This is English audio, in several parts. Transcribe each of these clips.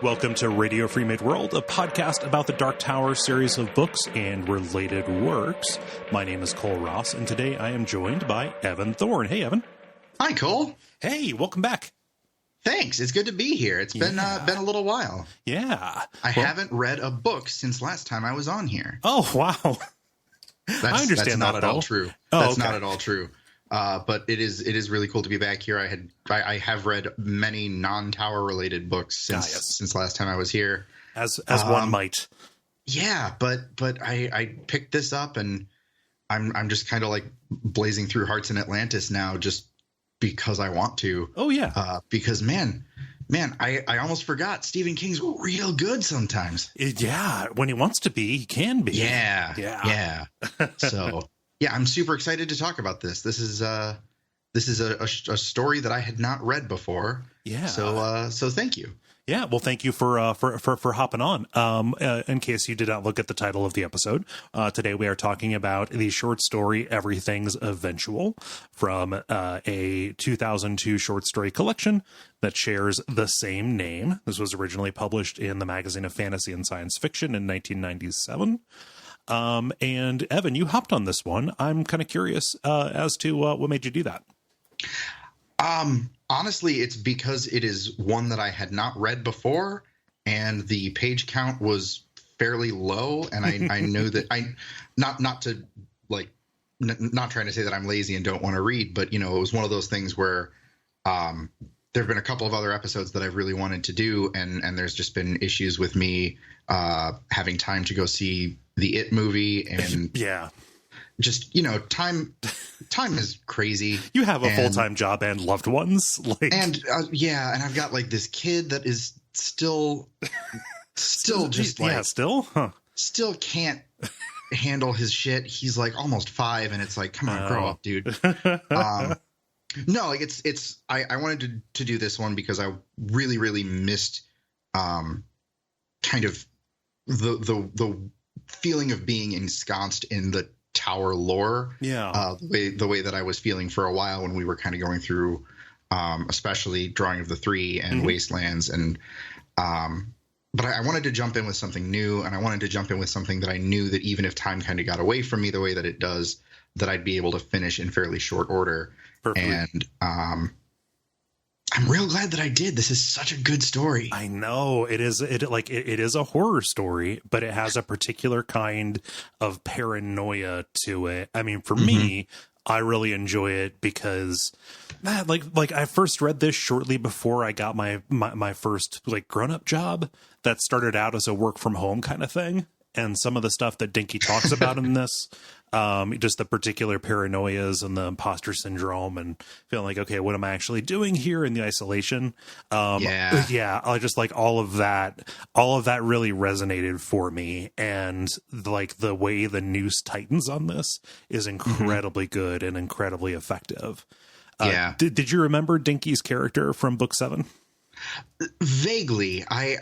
Welcome to Radio Free Mid-World, a podcast about the Dark Tower series of books and related works. My name is Cole Ross, and today I am joined by Evan Thorne. Hey, Evan. Hi, Cole. Hey, welcome back. Thanks. It's good to be here. It's been a little while. Yeah. I haven't read a book since last time I was on here. Oh, wow. I understand that's not that, at all true. Oh, that's okay. not at all true. But it is really cool to be back here. I have read many non-tower related books since last time I was here. As one might. Yeah, but I picked this up and I'm just kind of like blazing through Hearts in Atlantis now just because I want to. Oh yeah. Because man, I almost forgot Stephen King's real good sometimes. Yeah, when he wants to be, he can be. Yeah. So yeah, I'm super excited to talk about this. This is a story that I had not read before. Yeah. So thank you. Yeah, well, thank you for hopping on. In case you did not look at the title of the episode, today we are talking about the short story "Everything's Eventual" from a 2002 short story collection that shares the same name. This was originally published in the Magazine of Fantasy and Science Fiction in 1997. And Evan, you hopped on this one. I'm kind of curious as to what made you do that. Honestly, it's because it is one that I had not read before, and the page count was fairly low. And I know that not trying to say that I'm lazy and don't want to read, but it was one of those things where there have been a couple of other episodes that I've really wanted to do, and there's just been issues with me having time to go see the It movie, and yeah. Just, time is crazy. You have a full-time job and loved ones. And I've got like this kid that is still just like, still can't handle his shit. He's like almost 5 and it's like, come on, grow up, dude. No, like I wanted to do this one because I really, really missed kind of the feeling of being ensconced in the Tower lore. Yeah. The way that I was feeling for a while when we were kind of going through especially Drawing of the Three and Wastelands, and but I wanted to jump in with something new, and I wanted to jump in with something that I knew that even if time kind of got away from me the way that it does, that I'd be able to finish in fairly short order. Perfect. And I'm real glad that I did. This is such a good story. I know it is. It is a horror story, but it has a particular kind of paranoia to it. I mean, for me, I really enjoy it because, man, like I first read this shortly before I got my first like grown up job that started out as a work from home kind of thing. And some of the stuff that Dinky talks about in this, just the particular paranoias and the impostor syndrome and feeling like, okay, what am I actually doing here in the isolation? Yeah, I just like all of that really resonated for me. And like the way the noose tightens on this is incredibly good and incredibly effective. Did you remember Dinky's character from book 7? Vaguely. I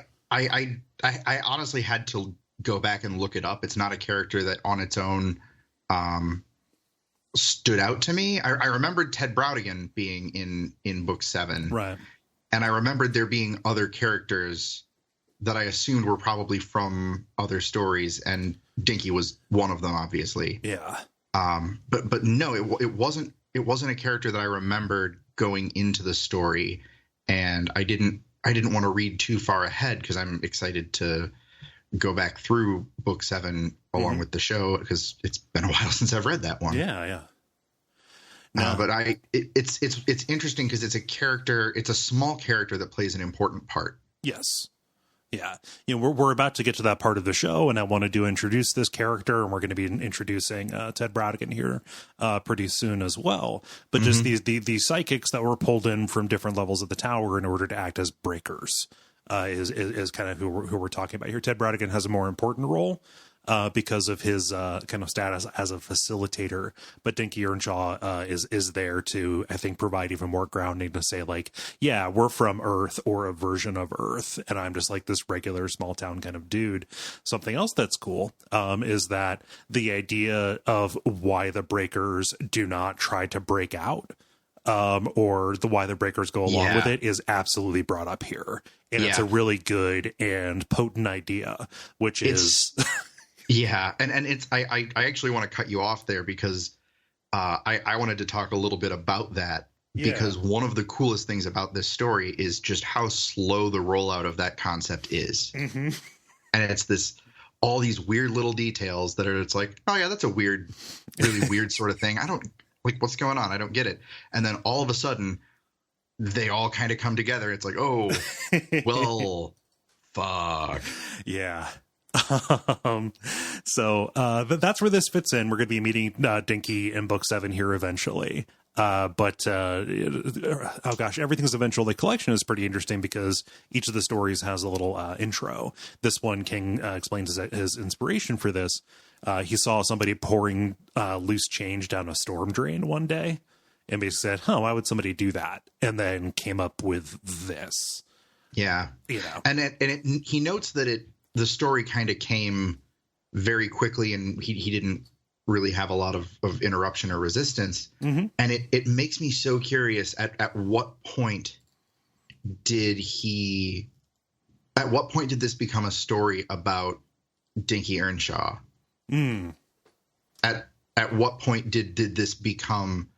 honestly had to go back and look it up. It's not a character that on its own stood out to me. I remembered Ted Brautigan being in book 7. Right. And I remembered there being other characters that I assumed were probably from other stories, and Dinky was one of them, obviously. Yeah. But no, it wasn't a character that I remembered going into the story, and I didn't want to read too far ahead because I'm excited to go back through book 7 along with the show, because it's been a while since I've read that one. Yeah. No. But it's interesting because it's a small character that plays an important part. Yes. Yeah. We're about to get to that part of the show, and I wanted to introduce this character, and we're going to be introducing Ted Brautigan here pretty soon as well. But just these psychics that were pulled in from different levels of the tower in order to act as breakers. Is kind of who we're talking about here. Ted Brautigan has a more important role because of his kind of status as a facilitator, but Dinky Earnshaw is there to, I think, provide even more grounding to say, like, yeah, we're from Earth or a version of Earth, and I'm just like this regular small town kind of dude. Something else that's cool is that the idea of why the breakers do not try to break out or the why the breakers go along with it is absolutely brought up here. And it's a really good and potent idea, which is... Yeah. And it's, I actually want to cut you off there because I wanted to talk a little bit about that. Because one of the coolest things about this story is just how slow the rollout of that concept is. Mm-hmm. And it's all these weird little details that are, it's like, oh yeah, that's a weird, really weird sort of thing. I don't like what's going on. I don't get it. And then all of a sudden they all kind of come together. It's like, oh, well, fuck. Yeah. So that's where this fits in. We're going to be meeting Dinky in book 7 here eventually. Oh gosh, Everything's Eventual. The collection is pretty interesting because each of the stories has a little intro. This one, King explains his inspiration for this. He saw somebody pouring loose change down a storm drain one day and basically said, why would somebody do that? And then came up with this. Yeah. And he notes that the story kind of came very quickly and he didn't really have a lot of interruption or resistance. Mm-hmm. And it makes me so curious at what point did this become a story about Dinky Earnshaw? Mm. At what point did this become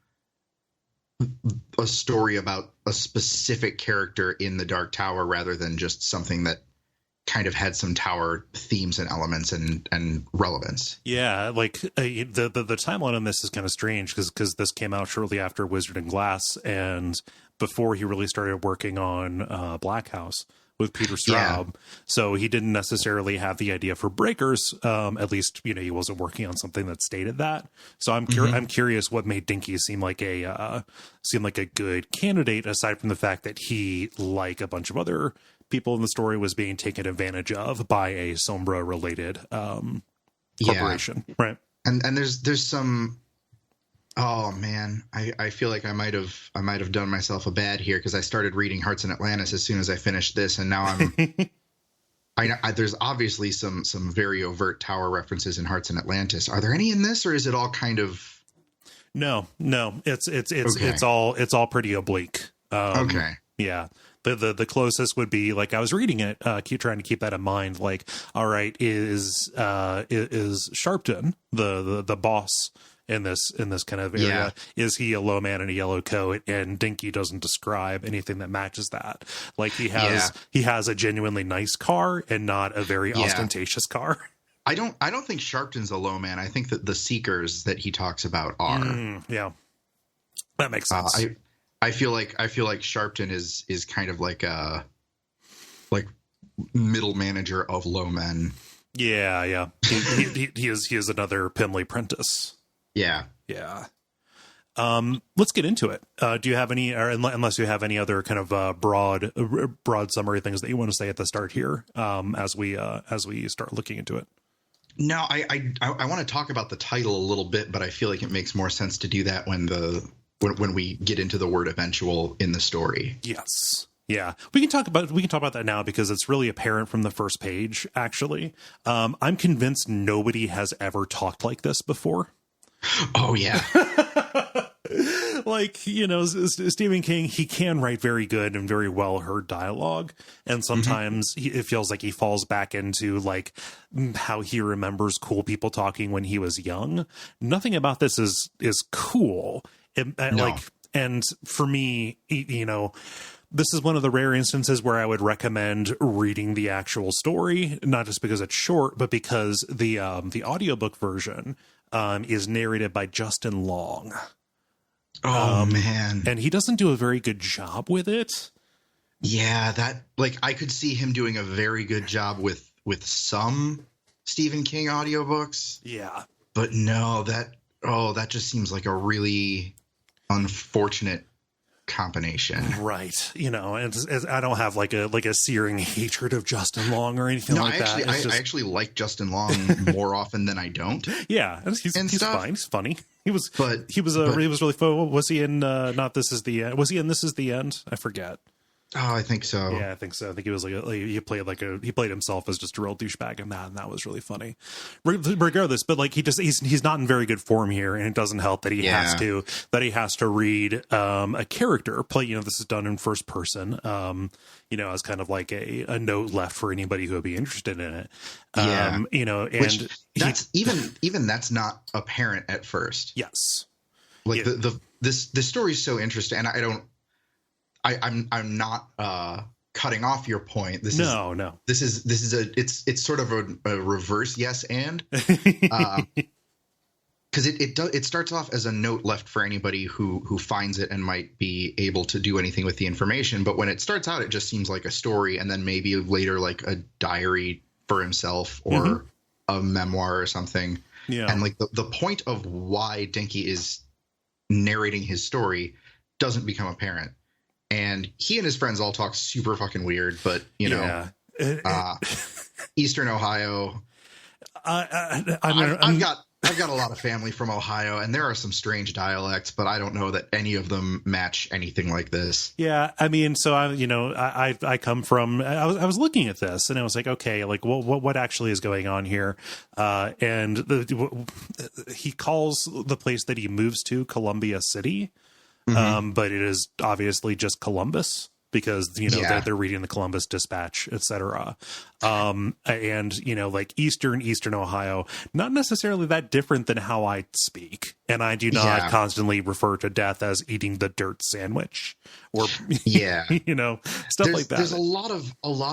a story about a specific character in the Dark Tower rather than just something that kind of had some tower themes and elements and relevance? Yeah, like the timeline on this is kind of strange because this came out shortly after Wizard and Glass and before he really started working on Black House with Peter Straub. Yeah. So he didn't necessarily have the idea for Breakers. At least, he wasn't working on something that stated that. So I'm curious what made Dinky seem like a good candidate, aside from the fact that he, like a bunch of other people in the story, was being taken advantage of by a Sombra related corporation. Yeah. Right. And there's some, oh man, I feel like I might have done myself a bad here because I started reading Hearts in Atlantis as soon as I finished this, and now there's obviously some very overt tower references in Hearts in Atlantis. Are there any in this, or is it all kind of? No, it's all pretty oblique. Okay. Yeah. The closest would be, like, I was reading it, keep trying to keep that in mind. Like, all right, is Sharpton the boss in this kind of area? Yeah. Is he a low man in a yellow coat? And Dinky doesn't describe anything that matches that. Like, he has a genuinely nice car and not a very ostentatious car. I don't think Sharpton's a low man. I think that the Seekers that he talks about are. Yeah, that makes sense. I feel like Sharpton is kind of like a middle manager of low men. Yeah. He is another Pimley Prentice. Yeah. Let's get into it. Do you have any, or unless you have any other kind of broad summary things that you want to say at the start here, as we start looking into it? No, I want to talk about the title a little bit, but I feel like it makes more sense to do that when we get into the word eventual in the story. Yes. Yeah. We can talk about that now because it's really apparent from the first page, actually. I'm convinced nobody has ever talked like this before. Oh, yeah. Like, Stephen King, he can write very good and very well heard dialogue. And sometimes it feels like he falls back into like how he remembers cool people talking when he was young. Nothing about this is cool. And for me, this is one of the rare instances where I would recommend reading the actual story, not just because it's short, but because the audiobook version is narrated by Justin Long. Oh, man. And he doesn't do a very good job with it. Yeah, I could see him doing a very good job with some Stephen King audiobooks. Yeah. But no, that just seems like a really unfortunate combination. Right. And I don't have like a searing hatred of Justin Long or anything like that. I actually like Justin Long more often than I don't. Yeah. He's fine. He's funny. He was really fun. Was he in Not This Is the End? Was he in This Is the End? I forget. Oh, I think so. Yeah, I think so. I think he was he played himself as just a real douchebag in that, and that was really funny. Regardless, but like he's not in very good form here, and it doesn't help that he has to read a character play. This is done in first person. As kind of like a note left for anybody who would be interested in it. And that's even that's not apparent at first. Yes, like this story is so interesting, and I'm not cutting off your point. This is it's sort of a reverse yes and because it starts off as a note left for anybody who finds it and might be able to do anything with the information. But when it starts out, it just seems like a story, and then maybe later like a diary for himself or a memoir or something. Yeah, and like the point of why Dinky is narrating his story doesn't become apparent. And he and his friends all talk super fucking weird, but Eastern Ohio. I've got a lot of family from Ohio, and there are some strange dialects, but I don't know that any of them match anything like this. Yeah, I mean, so I come from. I was looking at this, and I was like, okay, like what actually is going on here? And he calls the place that he moves to Columbia City. But it is obviously just Columbus because, they're reading the Columbus Dispatch, etc. And, like Eastern Ohio, not necessarily that different than how I speak. And I do not constantly refer to death as eating the dirt sandwich or, stuff like that. There's a lot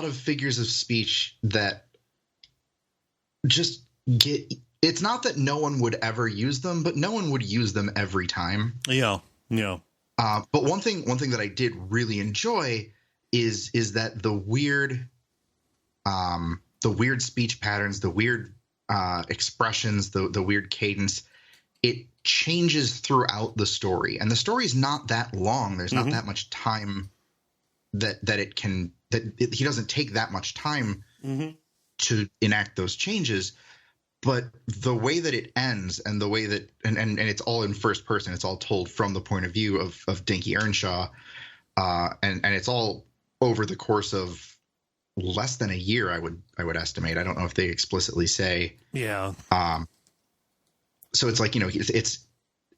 of figures of speech that just it's not that no one would ever use them, but no one would use them every time. Yeah. Yeah. But one thing that I did really enjoy is that the weird speech patterns, the weird expressions, the weird cadence, it changes throughout the story, and the story's not that long. There's not that much time that he doesn't take that much time to enact those changes. But the way that it ends and the way that and it's all in first person, it's all told from the point of view of Dinky Earnshaw, and it's all over the course of less than a year, I would estimate. I don't know if they explicitly say. Yeah. So it's like,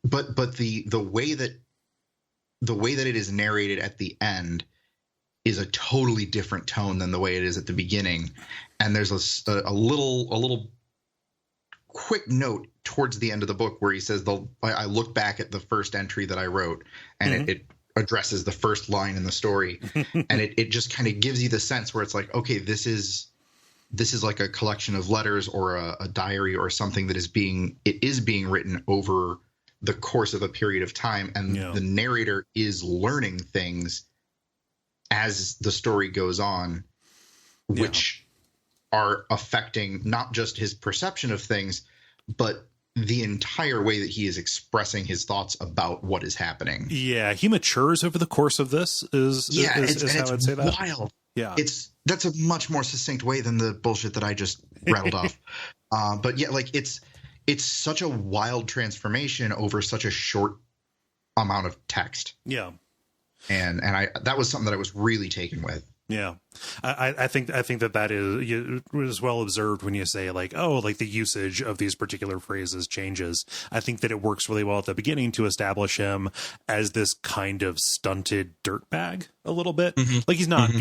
but the way that it is narrated at the end is a totally different tone than the way it is at the beginning. And there's a little quick note towards the end of the book where he says, I look back at the first entry that I wrote, and it addresses the first line in the story. And it just kind of gives you the sense where it's like, okay, this is like a collection of letters or a diary or something that is being written over the course of a period of time. And the narrator is learning things as the story goes on, which are affecting not just his perception of things, but the entire way that he is expressing his thoughts about what is happening. Yeah, he matures over the course of this is how I'd say that. Wild. Yeah. That's a much more succinct way than the bullshit that I just rattled off. But yeah, like it's such a wild transformation over such a short amount of text. Yeah. And that was something that I was really taken with. Yeah, I think that is well observed when you say like, oh, like the usage of these particular phrases changes. I think that it works really well at the beginning to establish him as this kind of stunted dirtbag a little bit. Like he's not,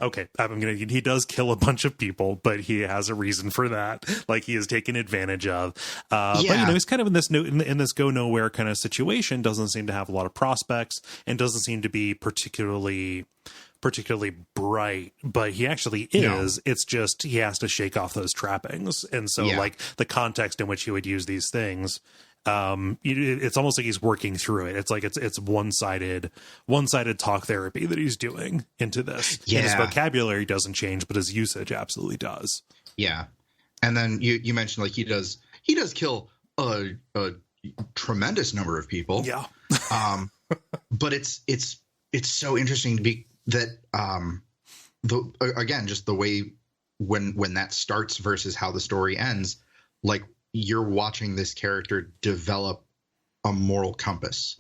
okay, he does kill a bunch of people, but he has a reason for that. Like he is taken advantage of. But he's kind of in this go nowhere kind of situation. Doesn't seem to have a lot of prospects and doesn't seem to be particularly bright, but he actually is. It's just he has to shake off those trappings, and so like the context in which he would use these things, it's almost like he's working through it. It's like it's one-sided talk therapy that he's doing into this. And his vocabulary doesn't change, but his usage absolutely does. Yeah. And then you mentioned like he does kill a tremendous number of people. Yeah. But it's so interesting to be that just the way when that starts versus how the story ends, like you're watching this character develop a moral compass,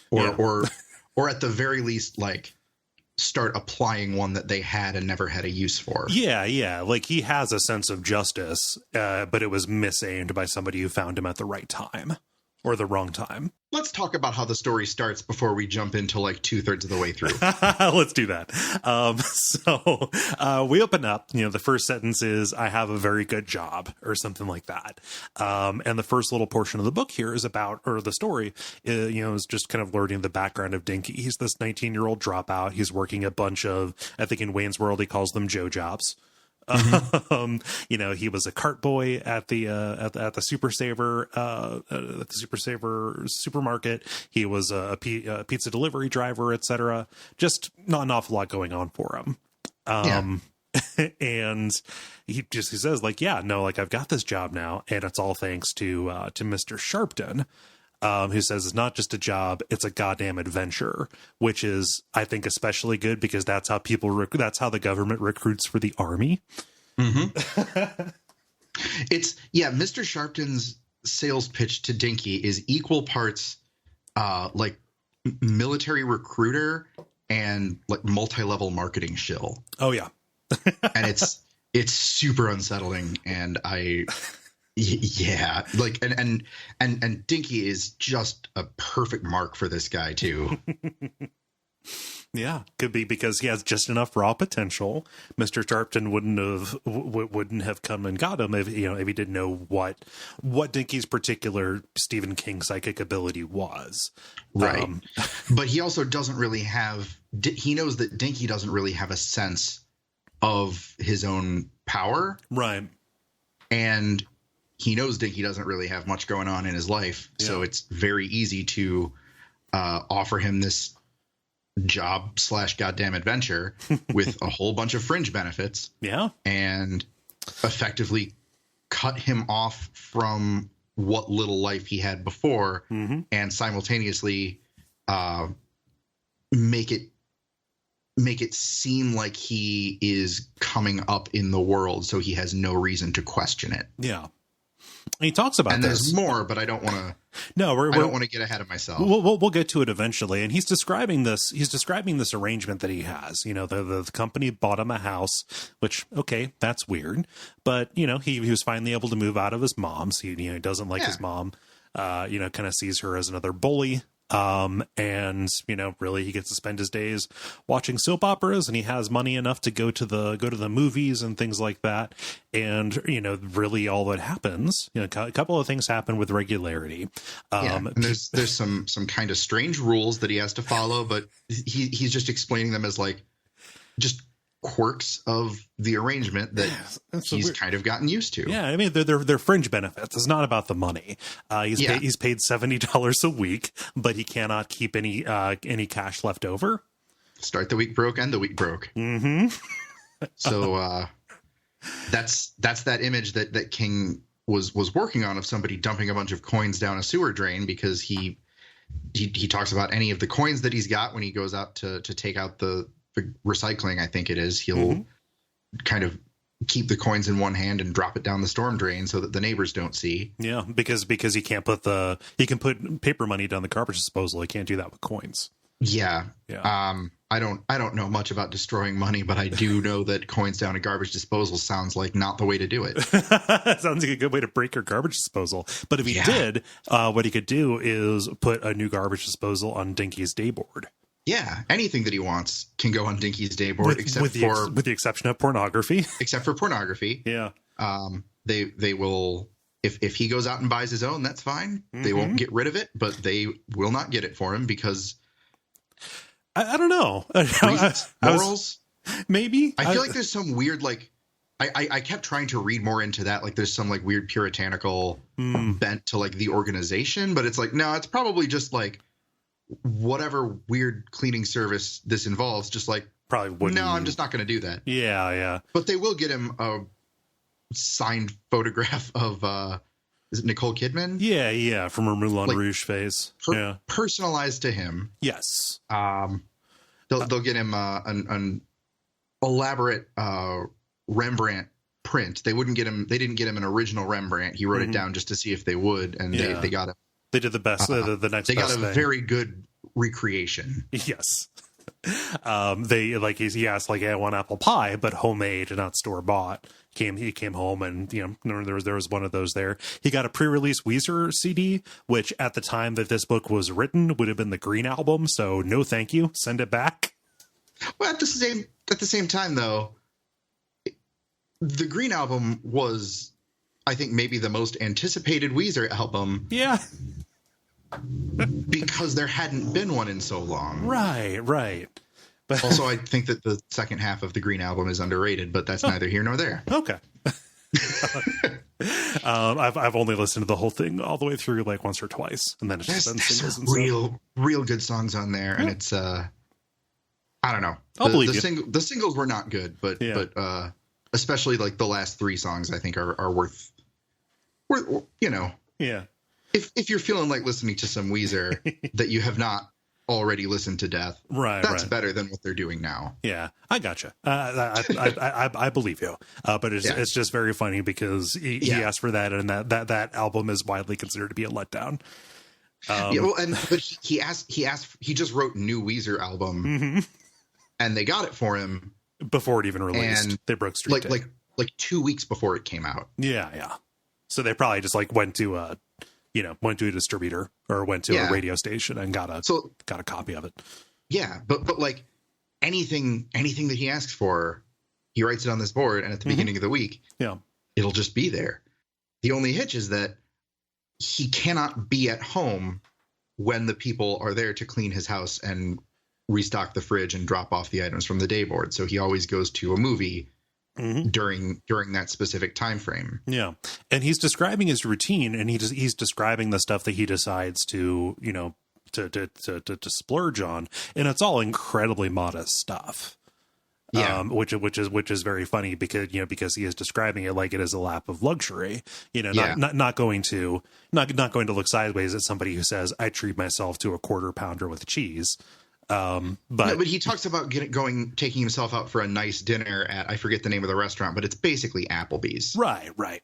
or or at the very least, like, start applying one that they had and never had a use for. Yeah. Like, he has a sense of justice, but it was misaimed by somebody who found him at the right time or the wrong time. Let's talk about how the story starts before we jump into like 2/3 of the way through. Let's do that. So we open up, the first sentence is, I have a very good job, or something like that. And the first little portion of the book here is about, or the story, is just kind of learning the background of Dinky. He's this 19-year-old dropout. He's working a bunch of, I think in Wayne's World, he calls them Joe jobs. He was a cart boy at the Super Saver supermarket. He was a pizza delivery driver, etc. Just not an awful lot going on for him. And he says, like, I've got this job now, and it's all thanks to Mr. Sharpton, who says it's not just a job, it's a goddamn adventure, which is, I think, especially good because that's how that's how the government recruits for the army. Mm-hmm. Mr. Sharpton's sales pitch to Dinky is equal parts like military recruiter and like multi-level marketing shill. Oh yeah. And it's super unsettling, and like and Dinky is just a perfect mark for this guy too. Yeah, could be because he has just enough raw potential. Mr. Sharpton wouldn't have come and got him if he didn't know what Dinky's particular Stephen King psychic ability was. Right. But he also doesn't really have. He knows that Dinky doesn't really have a sense of his own power. Right. And he knows Dinky doesn't really have much going on in his life, so it's very easy to offer him this job / goddamn adventure with a whole bunch of fringe benefits. Yeah. And effectively cut him off from what little life he had before, and simultaneously make it seem like he is coming up in the world, so he has no reason to question it. Yeah. He talks about and this. There's more, but I don't want to. No, I don't want to get ahead of myself. We'll get to it eventually. And he's describing this arrangement that he has. The company bought him a house, which, okay, that's weird. But, he was finally able to move out of his mom's. He doesn't like his mom, kind of sees her as another bully. And really he gets to spend his days watching soap operas, and he has money enough to go to the movies and things like that. And really all that happens, a couple of things happen with regularity. And there's some kind of strange rules that he has to follow, but he's just explaining them as like just quirks of the arrangement that he's kind of gotten used to. Yeah, I mean they're fringe benefits. It's not about the money. He's paid $70 a week, but he cannot keep any cash left over. Start the week broke, end the week broke. Mm-hmm. So that's that image that King was working on of somebody dumping a bunch of coins down a sewer drain, because he talks about any of the coins that he's got when he goes out to take out the recycling, I think it is. He'll kind of keep the coins in one hand and drop it down the storm drain so that the neighbors don't see. Yeah, because he can't he can put paper money down the garbage disposal. He can't do that with coins. Yeah. I don't know much about destroying money, but I do know that coins down a garbage disposal sounds like not the way to do it. Sounds like a good way to break your garbage disposal. But if he did, what he could do is put a new garbage disposal on Dinky's day board. Yeah, anything that he wants can go on Dinky's day board, with the exception of pornography. Except for pornography. Yeah. They will, if he goes out and buys his own, that's fine. They won't get rid of it, but they will not get it for him because I don't know. Morals? Maybe. I feel like there's some weird, like, I kept trying to read more into that. Like there's some like weird puritanical bent to like the organization, but it's like, no, it's probably just like whatever weird cleaning service this involves, just like probably wouldn't. No, I'm just not going to do that. Yeah. But they will get him a signed photograph of is it Nicole Kidman? Yeah, from her Moulin Rouge phase. Personalized to him. Yes. They'll get him an elaborate Rembrandt print. They didn't get him an original Rembrandt. He wrote it down just to see if they would, and they got him. They did the best. The next. They best got a thing. very good recreation. Yes. He asked, like, I want apple pie, but homemade and not store bought. He came home and, there was one of those there. He got a pre-release Weezer CD, which at the time that this book was written would have been the Green Album. So no, thank you. Send it back. Well, at the same time, though, the Green Album was, I think, maybe the most anticipated Weezer album. Yeah. Because there hadn't been one in so long. Right. But also, I think that the second half of the Green Album is underrated, but that's neither here nor there. Okay. I've only listened to the whole thing all the way through like once or twice, and then it's just been singles and real good songs on there, and it's I don't know. I'll believe the singles were not good, but especially like the last 3 songs I think are worth Yeah. If you're feeling like listening to some Weezer that you have not already listened to death, that's better than what they're doing now. Yeah, I gotcha. I believe you. But it's just very funny because he asked for that, and that album is widely considered to be a letdown. But he just wrote new Weezer album, and they got it for him before it even released. And they broke street like 2 weeks before it came out. Yeah. So they probably just like went to a distributor or went to a radio station and got a copy of it. Yeah. But like anything that he asks for, he writes it on this board. And at the beginning of the week, it'll just be there. The only hitch is that he cannot be at home when the people are there to clean his house and restock the fridge and drop off the items from the day board. So he always goes to a movie during that specific time frame. Yeah. And he's describing his routine, and he's describing the stuff that he decides to splurge on, and it's all incredibly modest stuff. Yeah. Which is very funny because he is describing it like it is a lap of luxury, not going to look sideways at somebody who says, I treat myself to a quarter pounder with cheese. But he talks about taking himself out for a nice dinner at, I forget the name of the restaurant, but it's basically Applebee's. Right.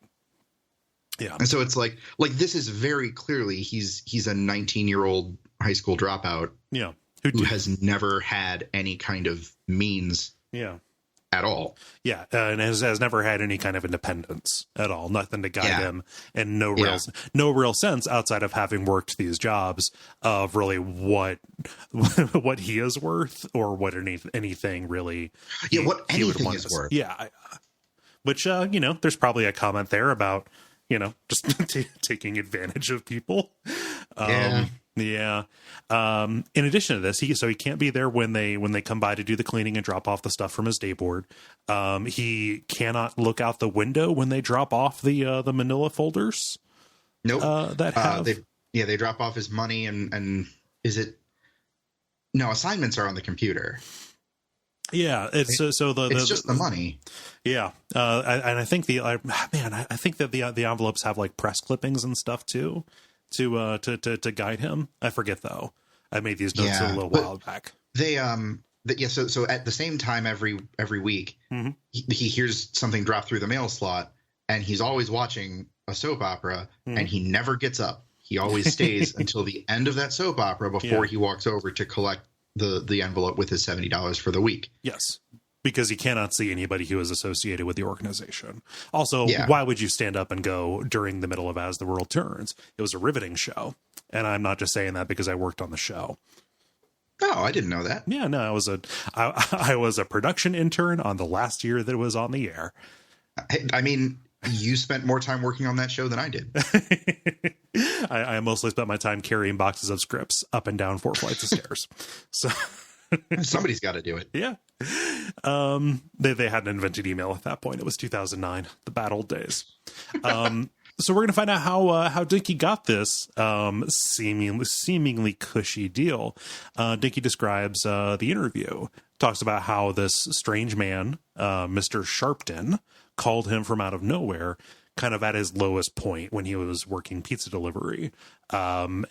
Yeah. And so it's like this is very clearly he's a 19-year-old high school dropout. Yeah. Who has never had any kind of means. Yeah. At all. Yeah. And has never had any kind of independence at all. Nothing to guide him, and no real sense outside of having worked these jobs of really what he is worth, or what anything really. Yeah. What anything is worth. Yeah. Which, there's probably a comment there about, just taking advantage of people. Yeah. In addition to this, he can't be there when they come by to do the cleaning and drop off the stuff from his day board. He cannot look out the window when they drop off the manila folders. Nope. They drop off his money and assignments are on the computer. Yeah, it's just the money. Yeah, and I think I think that the envelopes have like press clippings and stuff too. To guide him. I forget though. I made these notes a little while back. They so at the same time every week he hears something drop through the mail slot, and he's always watching a soap opera, and he never gets up. He always stays until the end of that soap opera before he walks over to collect the envelope with his $70 for the week. Yes. Because he cannot see anybody who is associated with the organization. Also, why would you stand up and go during the middle of As the World Turns? It was a riveting show. And I'm not just saying that because I worked on the show. Oh, I didn't know that. Yeah, no, I was a production intern on the last year that it was on the air. I mean, you spent more time working on that show than I did. I mostly spent my time carrying boxes of scripts up and down 4 flights of stairs. So somebody's got to do it. Yeah. They hadn't invented email at that point. It was 2009, the bad old days. So we're going to find out how Dinky got this seemingly cushy deal. Dinky describes the interview, talks about how this strange man, Mr. Sharpton, called him from out of nowhere, kind of at his lowest point when he was working pizza delivery. And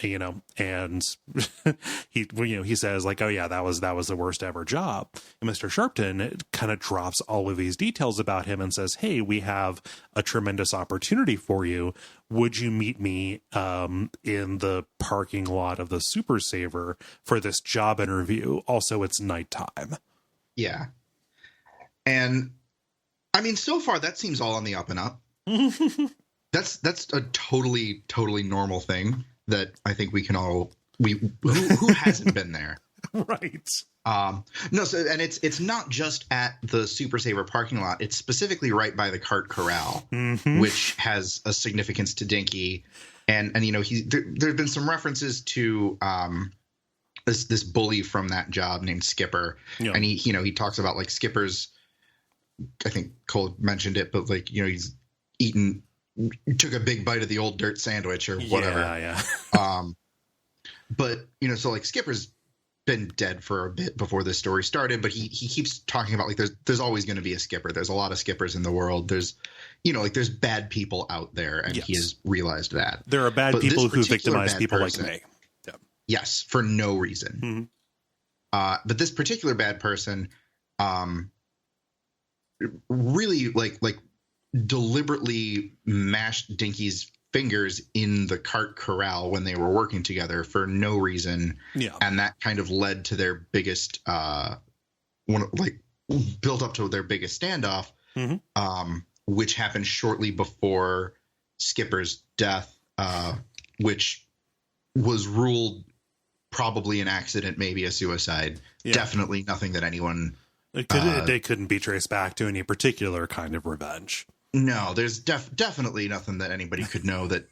he says like, oh yeah, that was the worst ever job. And Mr. Sharpton kind of drops all of these details about him and says, hey, we have a tremendous opportunity for you. Would you meet me in the parking lot of the Super Saver for this job interview? Also, it's nighttime. Yeah. And I mean, so far that seems all on the up and up. That's a totally normal thing that I think we can all who hasn't been there. Right. No, so and it's not just at the Super Saver parking lot. It's specifically right by the cart corral, which has a significance to Dinky. And there's been some references to this bully from that job named Skipper. Yeah. And he talks about like Skipper's, I think Cole mentioned it, but like, he's took a big bite of the old dirt sandwich or whatever. Yeah. But so like Skipper's been dead for a bit before this story started, but he keeps talking about like there's always going to be a Skipper. There's a lot of Skippers in the world. There's there's bad people out there, and he has realized that there are bad people who victimize people like me. Yeah. Yes, for no reason. But this particular bad person, really like deliberately mashed Dinky's fingers in the cart corral when they were working together for no reason. Yeah. And that kind of led to their biggest built up to their biggest standoff, which happened shortly before Skipper's death, which was ruled probably an accident, maybe a suicide. Yeah. Definitely nothing that anyone they couldn't be traced back to any particular kind of revenge. No, there's definitely nothing that anybody could know that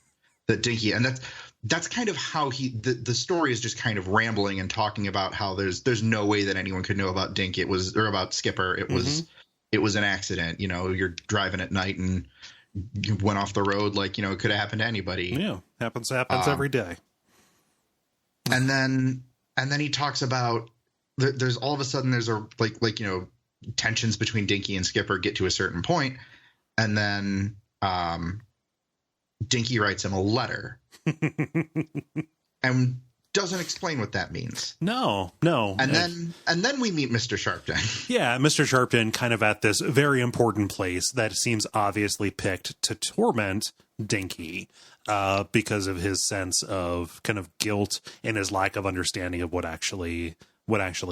Dinky, and that's kind of how the story is just kind of rambling and talking about how there's no way that anyone could know about Dinky. Or about Skipper. It was an accident. You're driving at night and you went off the road. Like, it could have happened to anybody. Yeah. Happens every day. And then he talks about there's all of a sudden there's a tensions between Dinky and Skipper get to a certain point. And then Dinky writes him a letter and doesn't explain what that means. No. And then we meet Mr. Sharpton. Yeah, Mr. Sharpton kind of at this very important place that seems obviously picked to torment Dinky because of his sense of kind of guilt and his lack of understanding of what actually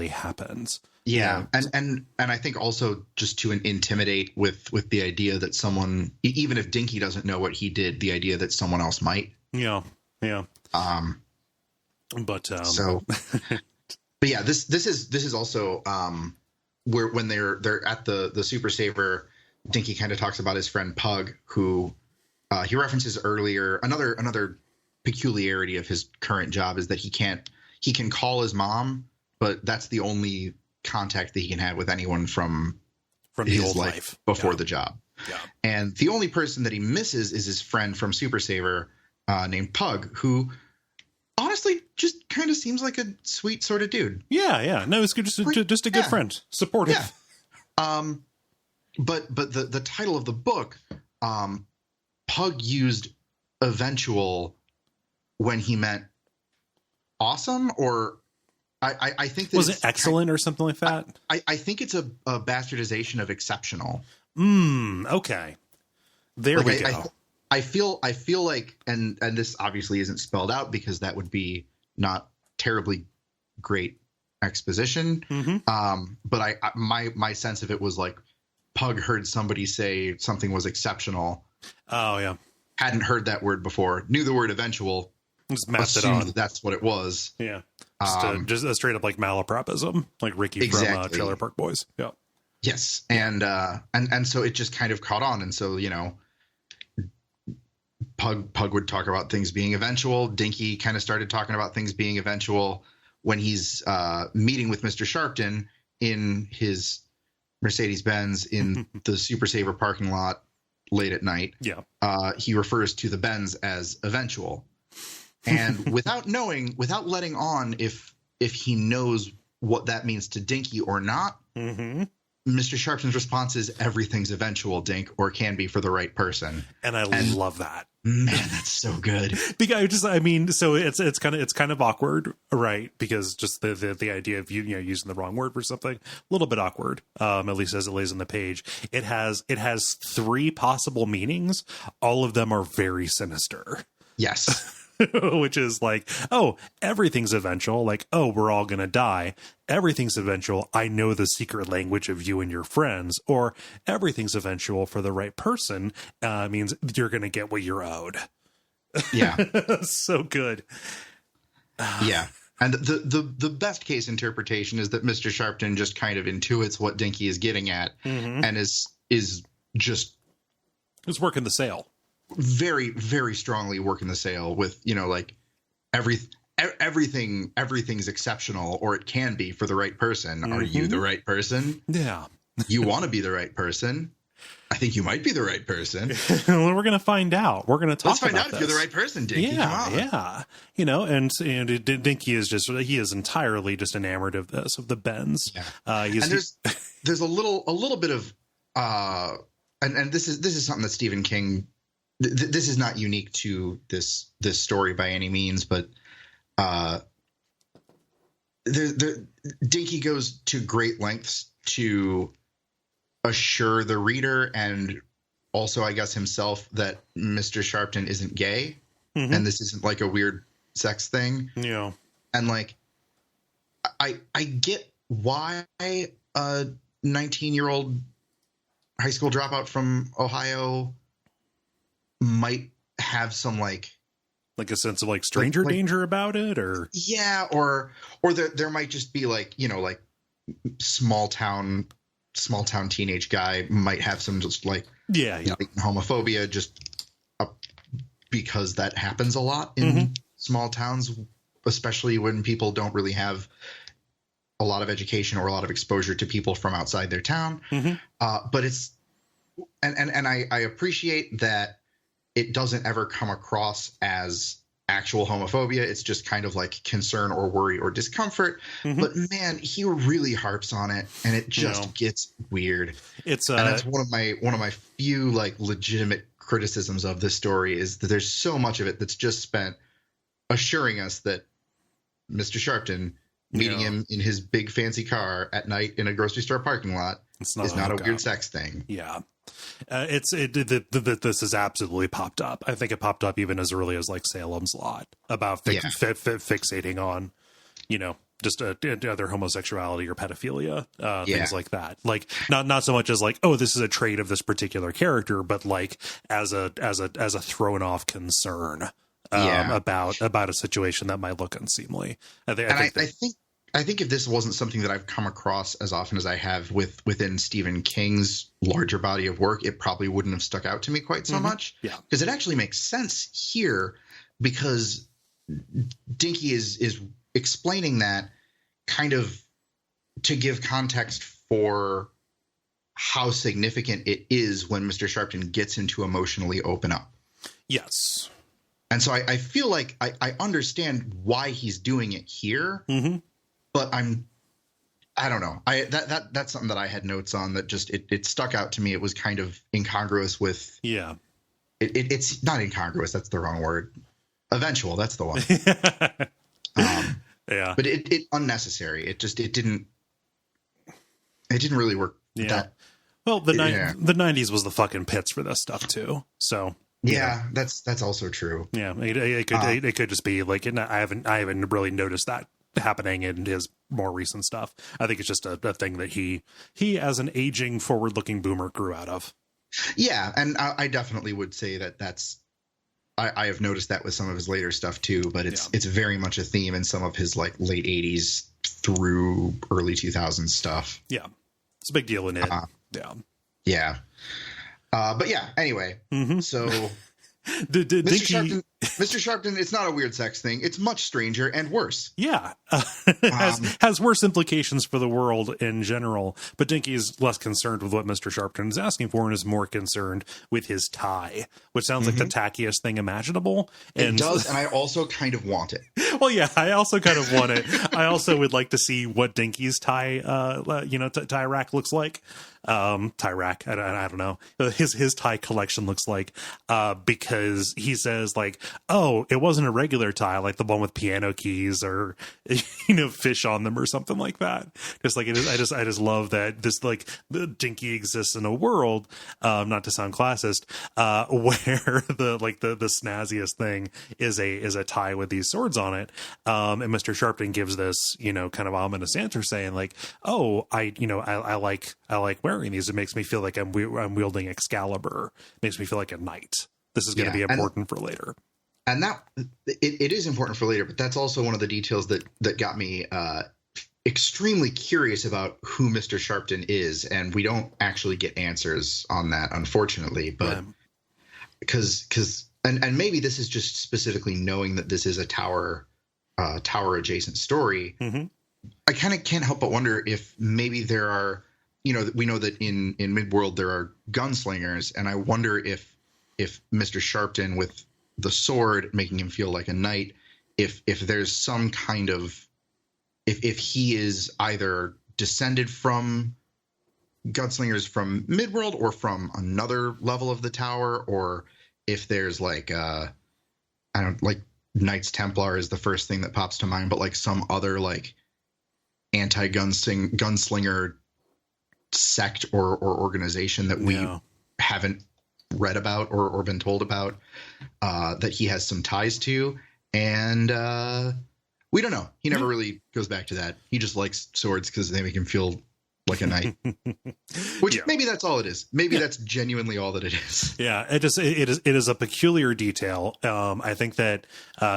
happens. Yeah. And I think also just to intimidate with the idea that someone, even if Dinky doesn't know what he did, the idea that someone else might. Yeah. But yeah, this is also where when they're at the Super Saver, Dinky kind of talks about his friend Pug, who he references earlier. Another peculiarity of his current job is that he can call his mom, but that's the only contact that he can have with anyone from his old life before the job. Yeah. And the only person that he misses is his friend from Super Saver named Pug, who honestly just kind of seems like a sweet sort of dude. Yeah. No, it's just a good friend. Supportive. Yeah. But the title of the book, Pug used eventual when he meant awesome, or I think that was it excellent or something like that? I think it's a bastardization of exceptional. Okay. There we go. I feel like, and this obviously isn't spelled out because that would be not terribly great exposition. But my sense of it was like Pug heard somebody say something was exceptional. Oh yeah. Hadn't heard that word before. Knew the word eventual. Just mapped it on. That's what it was. Yeah. Just a straight up like malapropism, like Ricky from Trailer Park Boys. Yeah. Yes. And so it just kind of caught on. And so, Pug would talk about things being eventual. Dinky kind of started talking about things being eventual when he's meeting with Mr. Sharpton in his Mercedes-Benz in the Super Saver parking lot late at night. Yeah. He refers to the Benz as eventual. And without letting on if he knows what that means to Dinky or not, Mr. Sharpton's response is everything's eventual, Dink, or can be for the right person. And I love that. Man, that's so good. Because so it's kind of awkward, right? Because just the idea of using the wrong word for something, a little bit awkward. At least as it lays on the page. It has 3 possible meanings. All of them are very sinister. Yes. Which is like, oh, everything's eventual. Like, oh, we're all going to die. Everything's eventual. I know the secret language of you and your friends. Or everything's eventual for the right person means you're going to get what you're owed. Yeah. So good. Yeah. And the best case interpretation is that Mr. Sharpton just kind of intuits what Dinky is getting at and is just... It's working the sale. Very, very strongly working the sale with, like everything's exceptional, or it can be for the right person. Are you the right person? Yeah. You want to be the right person. I think you might be the right person. Well, we're going to find out. We're going to talk about this. Let's find out if you're the right person, Dinky. Yeah. And Dinky is entirely just enamored of the Bens. Yeah. And there's a little bit of, and this is something that Stephen King, this is not unique to this story by any means, but Dinky goes to great lengths to assure the reader and also, I guess, himself that Mr. Sharpton isn't gay and this isn't like a weird sex thing. Yeah. And like, I get why a 19-year-old high school dropout from Ohio might have some like a sense of like stranger danger about it, or or there might just be like, like small town teenage guy might have some just like homophobia just because that happens a lot in small towns, especially when people don't really have a lot of education or a lot of exposure to people from outside their town. But it's and I appreciate that it doesn't ever come across as actual homophobia. It's just kind of like concern or worry or discomfort. But man, he really harps on it, and it just gets weird. And that's one of my few like legitimate criticisms of this story is that there's so much of it that's just spent assuring us that Mr. Sharpton meeting him in his big fancy car at night in a grocery store parking lot is not a weird sex thing. Yeah. This has absolutely popped up. I think it popped up even as early as like Salem's Lot about fixating on, just other homosexuality or pedophilia, things like that. Like not so much as like, oh, this is a trait of this particular character, but like as a thrown off concern about a situation that might look unseemly. I think if this wasn't something that I've come across as often as I have within Stephen King's larger body of work, it probably wouldn't have stuck out to me quite so much. Yeah, because it actually makes sense here because Dinky is explaining that kind of to give context for how significant it is when Mr. Sharpton gets him to emotionally open up. Yes. And so I feel like I understand why he's doing it here. But I don't know. That's something that I had notes on that just it stuck out to me. It was kind of incongruous with. Yeah. It's not incongruous. That's the wrong word. Eventual. That's the one. Yeah. But it unnecessary. It didn't really work. Yeah. Well, the 90s was the fucking pits for this stuff too. So. Yeah, that's also true. Yeah, it could just be like I haven't really noticed that happening in his more recent stuff. I think it's just a thing that he as an aging forward-looking boomer grew out of. Yeah, and I definitely would say that's I have noticed that with some of his later stuff too, but it's very much a theme in some of his like late 80s through early 2000s stuff. Yeah, it's a big deal in it. Yeah. But yeah, anyway, so Dinky, Mr. Sharpton, it's not a weird sex thing. It's much stranger and worse. Yeah. Has worse implications for the world in general. But Dinky is less concerned with what Mr. Sharpton is asking for and is more concerned with his tie, which sounds like the tackiest thing imaginable. It does, and I also kind of want it. Well, yeah, I also kind of want it. I also would like to see what Dinky's tie, tie rack looks like. Tie rack, I don't know. His tie collection looks like, because he says like, oh, it wasn't a regular tie like the one with piano keys or fish on them or something like that. Just like it is. I just love that this like the Dinky exists in a world, not to sound classist, where the snazziest thing is a tie with these swords on it. And Mr. Sharpton gives this kind of ominous answer saying like, oh, I like wearing these. It makes me feel like I'm wielding Excalibur. It makes me feel like a knight. This is going to be important for later. And that it is important for later, but that's also one of the details that got me extremely curious about who Mr. Sharpton is. And we don't actually get answers on that, unfortunately. But because maybe this is just specifically knowing that this is a tower adjacent story. Mm-hmm. I kind of can't help but wonder if maybe there are, we know that in Midworld there are gunslingers, and I wonder if Mr. Sharpton with the sword making him feel like a knight, if there's some kind of if he is either descended from gunslingers from Midworld or from another level of the tower, or if there's like Knights Templar is the first thing that pops to mind, but like some other like anti-gunslinger sect or organization that we haven't read about or been told about, that he has some ties to. And we don't know. He never really goes back to that. He just likes swords because they make him feel like a knight. Which maybe that's all it is. Maybe that's genuinely all that it is. Yeah, it is a peculiar detail. I think that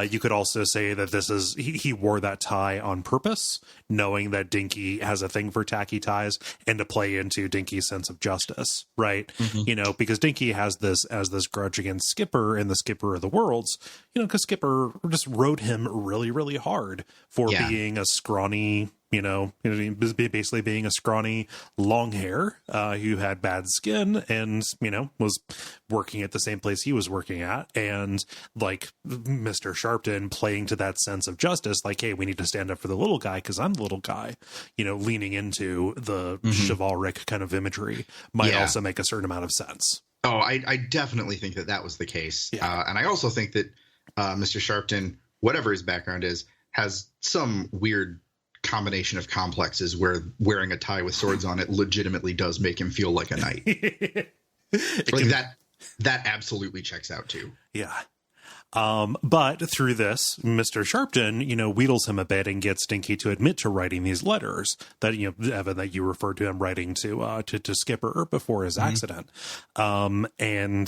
you could also say that this is he wore that tie on purpose, knowing that Dinky has a thing for tacky ties, and to play into Dinky's sense of justice, right? Mm-hmm. Because Dinky has this grudge against Skipper and the Skipper of the Worlds, because Skipper just rode him really, really hard for being a scrawny, basically being a scrawny long hair who had bad skin and, was working at the same place he was working at. And like Mr. Sharpton playing to that sense of justice, like, hey, we need to stand up for the little guy because I'm the little guy, leaning into the chivalric kind of imagery might also make a certain amount of sense. Oh, I definitely think that was the case. Yeah. And I also think that Mr. Sharpton, whatever his background is, has some weird combination of complexes where wearing a tie with swords on it legitimately does make him feel like a knight. That absolutely checks out too. Yeah. But through this, Mr. Sharpton, wheedles him a bit and gets Dinky to admit to writing these letters that, Evan, that you referred to him writing to Skipper before his accident. And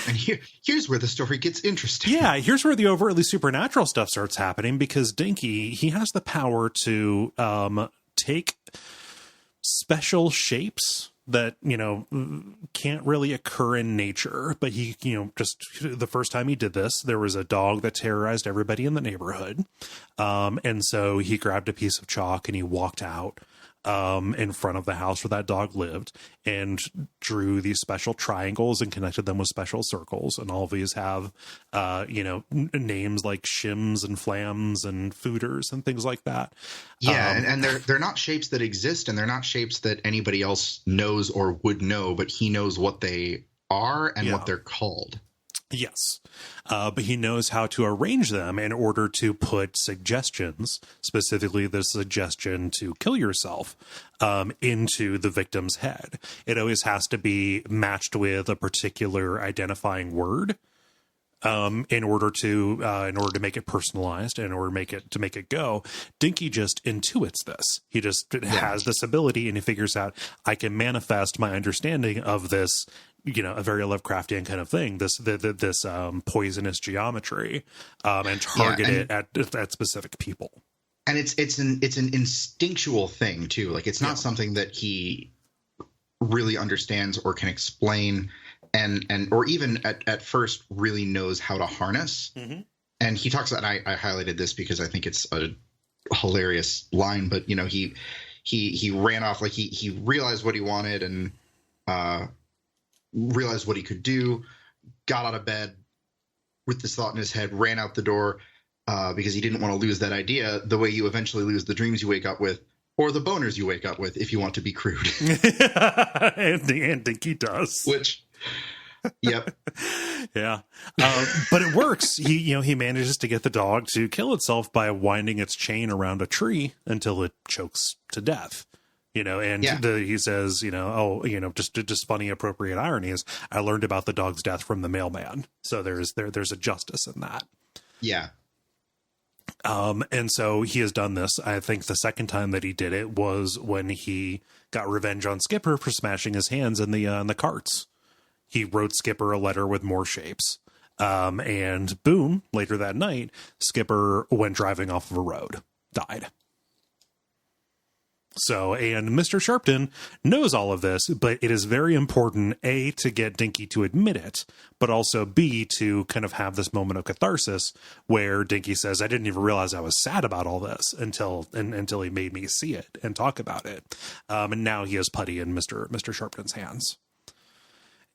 here's where the story gets interesting. Yeah, here's where the overtly supernatural stuff starts happening, because Dinky, he has the power to take special shapes that, can't really occur in nature. But he, just the first time he did this, there was a dog that terrorized everybody in the neighborhood. And so he grabbed a piece of chalk and he walked out in front of the house where that dog lived and drew these special triangles and connected them with special circles. And all of these have, names like shims and flams and fooders and things like that. Yeah. And they're not shapes that exist, and they're not shapes that anybody else knows or would know, but he knows what they are and what they're called. Yes. But he knows how to arrange them in order to put suggestions, specifically the suggestion to kill yourself, into the victim's head. It always has to be matched with a particular identifying word, in order to make it personalized, in order to make it go. Dinky just intuits this. He just has this ability, and he figures out, I can manifest my understanding of this, a very Lovecraftian kind of thing, this poisonous geometry, and target it at specific people. And it's an instinctual thing too. Like, it's not something that he really understands or can explain. and or even at first really knows how to harness. Mm-hmm. And he talks about, and I highlighted this because I think it's a hilarious line, but he ran off, like he realized what he wanted and realized what he could do, got out of bed with this thought in his head, ran out the door because he didn't want to lose that idea, the way you eventually lose the dreams you wake up with or the boners you wake up with, if you want to be crude. and Dinky does. Which, yep. Yeah. But it works. He manages to get the dog to kill itself by winding its chain around a tree until it chokes to death. And he says, just funny, appropriate ironies. I learned about the dog's death from the mailman. So there's a justice in that. Yeah. And so he has done this. I think the second time that he did it was when he got revenge on Skipper for smashing his hands in the carts. He wrote Skipper a letter with more shapes. And boom, later that night, Skipper went driving off of a road, died. So, and Mr. Sharpton knows all of this, but it is very important, A, to get Dinky to admit it, but also B, to kind of have this moment of catharsis where Dinky says, I didn't even realize I was sad about all this until he made me see it and talk about it. And now he has putty in Mr. Sharpton's hands.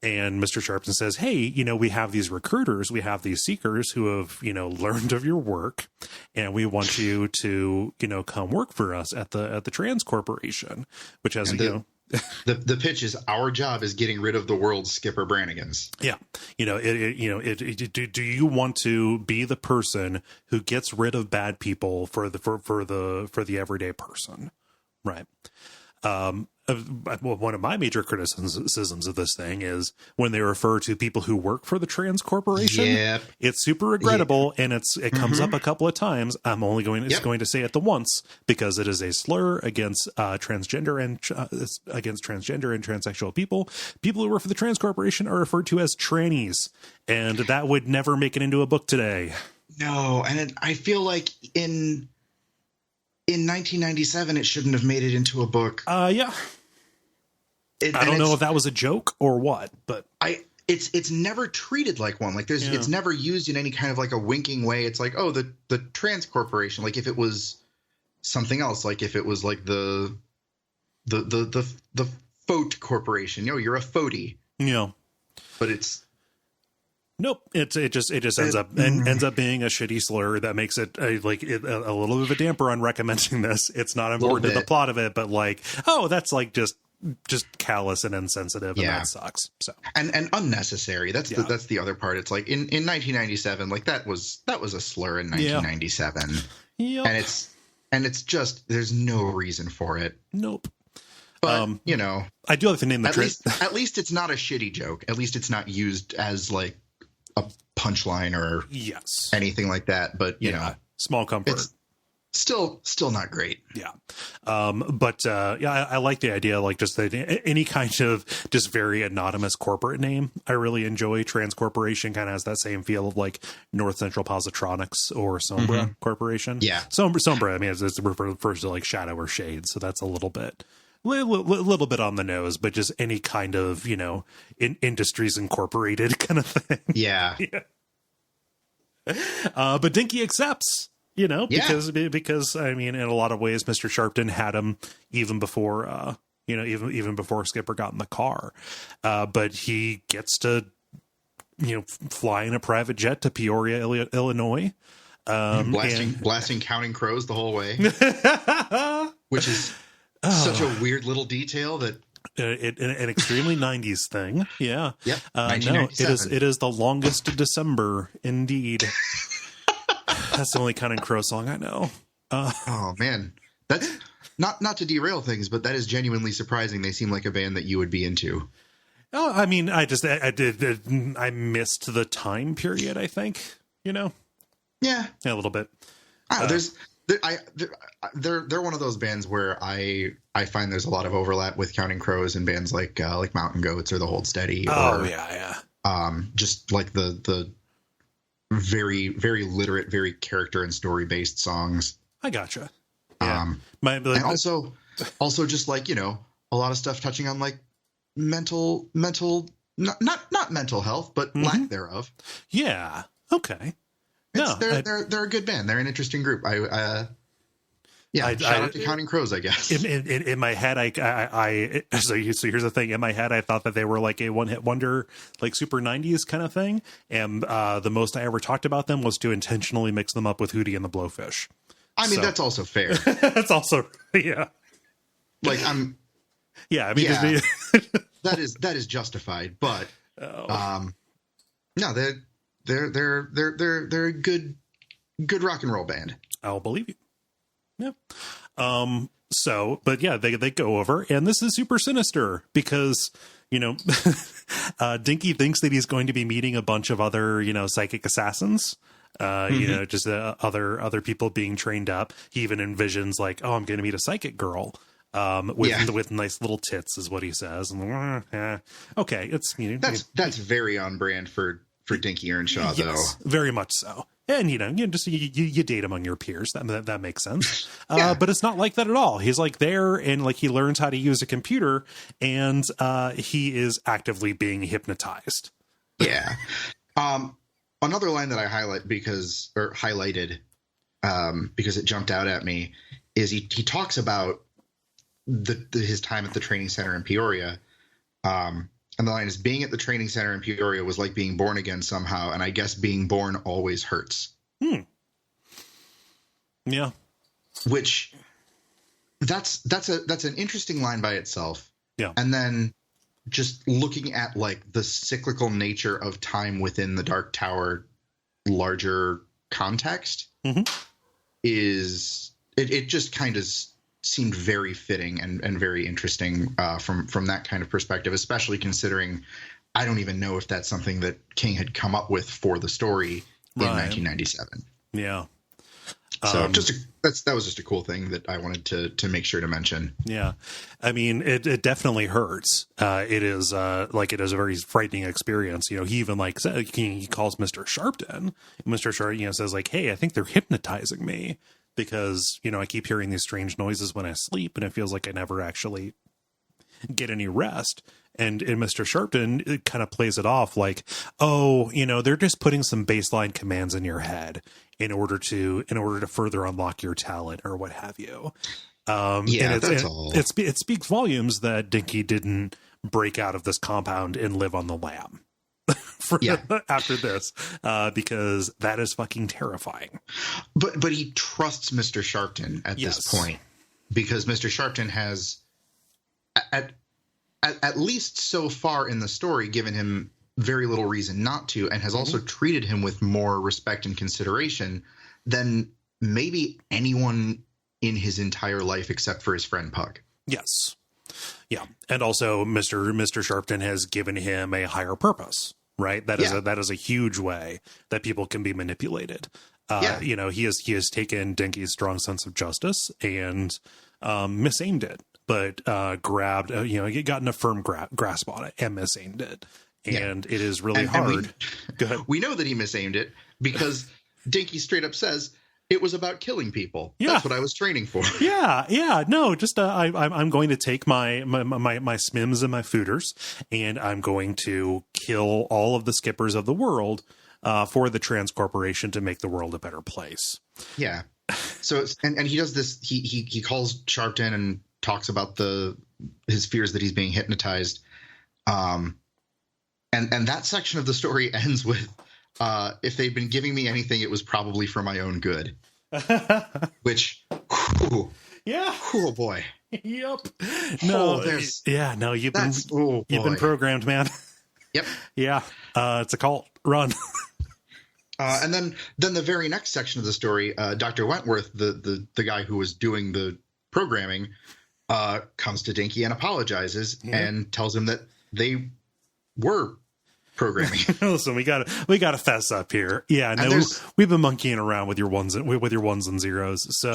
And Mr. Sharpton says, hey, we have these recruiters, we have these seekers who have, learned of your work, and we want you to, come work for us at the Trans Corporation, which has, the pitch is our job is getting rid of the world's Skipper Brannigans. Yeah. Do you want to be the person who gets rid of bad people for the everyday person? Right. One of my major criticisms of this thing is when they refer to people who work for the Trans Corporation. Yep. It's super regrettable, and it comes up a couple of times. I'm only going to say it the once because it is a slur against transgender and transsexual people. People who work for the Trans Corporation are referred to as trannies, and that would never make it into a book today. No, and I feel like in 1997, it shouldn't have made it into a book. Yeah. I don't know if that was a joke or what, but it's never treated like one. Like it's never used in any kind of like a winking way. It's like, oh, the Trans Corporation. Like if it was something else, like if it was like the Fote Corporation. You're a Fote. Yeah. But it's. Nope. It just ends up being a shitty slur that makes it a little bit of a damper on recommending this. It's not important to the plot of it, but that's like just callous and insensitive, and that sucks. So and unnecessary. That's the other part. It's like in 1997, like that was a slur in 1997. Yeah. And it's just there's no reason for it. Nope. But I do like to name the at least it's not a shitty joke. At least it's not used as like a punchline or anything like that. But small comfort. It's still not great. Yeah. But I like the idea, like just any kind of just very anonymous corporate name. I really enjoy. Trans Corporation kind of has that same feel of like North Central Positronics or Sombra Corporation. Yeah. Sombra, I mean, it refers to like shadow or shade. So that's a little bit on the nose, but just any kind of, Industries Incorporated kind of thing. Yeah. But Dinky accepts. Because I mean, in a lot of ways, Mr. Sharpton had him even before, even before Skipper got in the car. But he gets to, fly in a private jet to Peoria, Illinois. Blasting Counting Crows the whole way, which is such a weird little detail that. An extremely 90s thing. Yeah. Yep. No, it is the longest December indeed. That's the only Counting Crow song I know. Oh man, that's not to derail things, but that is genuinely surprising. They seem like a band that you would be into. Oh, I mean, I missed the time period. I think Yeah, a little bit. They're one of those bands where I find there's a lot of overlap with Counting Crows and bands like Mountain Goats or The Hold Steady. Just like the very, very literate, very character and story based songs. I gotcha. Yeah. And also just like, a lot of stuff touching on like mental, not not mental health, but lack thereof. Yeah. Okay. They're a good band. They're an interesting group. Shout out to Counting Crows, I guess. In my head, so here's the thing. In my head, I thought that they were like a one-hit wonder, like super 90s kind of thing. And the most I ever talked about them was to intentionally mix them up with Hootie and the Blowfish. I mean, that's also fair. That's also, yeah. Like that is justified, but no, they're a good rock and roll band. I'll believe you. Yeah. But yeah, they go over, and this is super sinister because, Dinky thinks that he's going to be meeting a bunch of other, psychic assassins. Just other people being trained up. He even envisions like, oh, I'm going to meet a psychic girl. With nice little tits is what he says. And okay, it's that's very on brand for Dinky Earnshaw, yes, though. Very much so. And you date among your peers. That makes sense. But it's not like that at all. He's like there, and like he learns how to use a computer, and he is actively being hypnotized. Yeah. Another line that I highlighted because it jumped out at me is he talks about his time at the training center in Peoria. And the line is, being at the training center in Peoria was like being born again somehow. And I guess being born always hurts. Yeah. Which that's an interesting line by itself. Yeah. And then just looking at like the cyclical nature of time within the Dark Tower larger context is it just kind of seemed very fitting and very interesting from that kind of perspective, especially considering I don't even know if that's something that King had come up with for the story in 1997. Yeah. So that was just a cool thing that I wanted to make sure to mention. Yeah. I mean, it definitely hurts. It is a very frightening experience. He even he calls Mr. Sharpton. Mr. Sharpton, says like, hey, I think they're hypnotizing me. Because, I keep hearing these strange noises when I sleep, and it feels like I never actually get any rest. And in Mr. Sharpton, it kind of plays it off like, oh, they're just putting some baseline commands in your head in order to further unlock your talent or what have you. That's all. It speaks volumes that Dinky didn't break out of this compound and live on the lam. After this, because that is fucking terrifying. But he trusts Mr. Sharpton at this point, because Mr. Sharpton has at least so far in the story given him very little reason not to, and has also treated him with more respect and consideration than maybe anyone in his entire life except for his friend Pug. Yes. Yeah. And also Mr. Sharpton has given him a higher purpose. Right. That is a huge way that people can be manipulated. He has taken Dinky's strong sense of justice and misaimed it, but grabbed, gotten a firm grasp on it and misaimed it. And it is really hard. We know that he misaimed it because Dinky straight up says it was about killing people. Yeah. That's what I was training for. Yeah. No, just I'm going to take my smims and my fooders, and I'm going to kill all of the skippers of the world for the Trans Corporation to make the world a better place. Yeah. So and he does this. He calls Sharpton and talks about his fears that he's being hypnotized. And that section of the story ends with, if they'd been giving me anything, it was probably for my own good. Which, oh boy. Yep. No. You've been programmed, man. Yep. Yeah. It's a cult. Run. And then the very next section of the story, Dr. Wentworth, the guy who was doing the programming, comes to Dinky and apologizes and tells him that they were programming. Listen, we gotta fess up here. Yeah, no, we've been monkeying around with your ones and zeros. So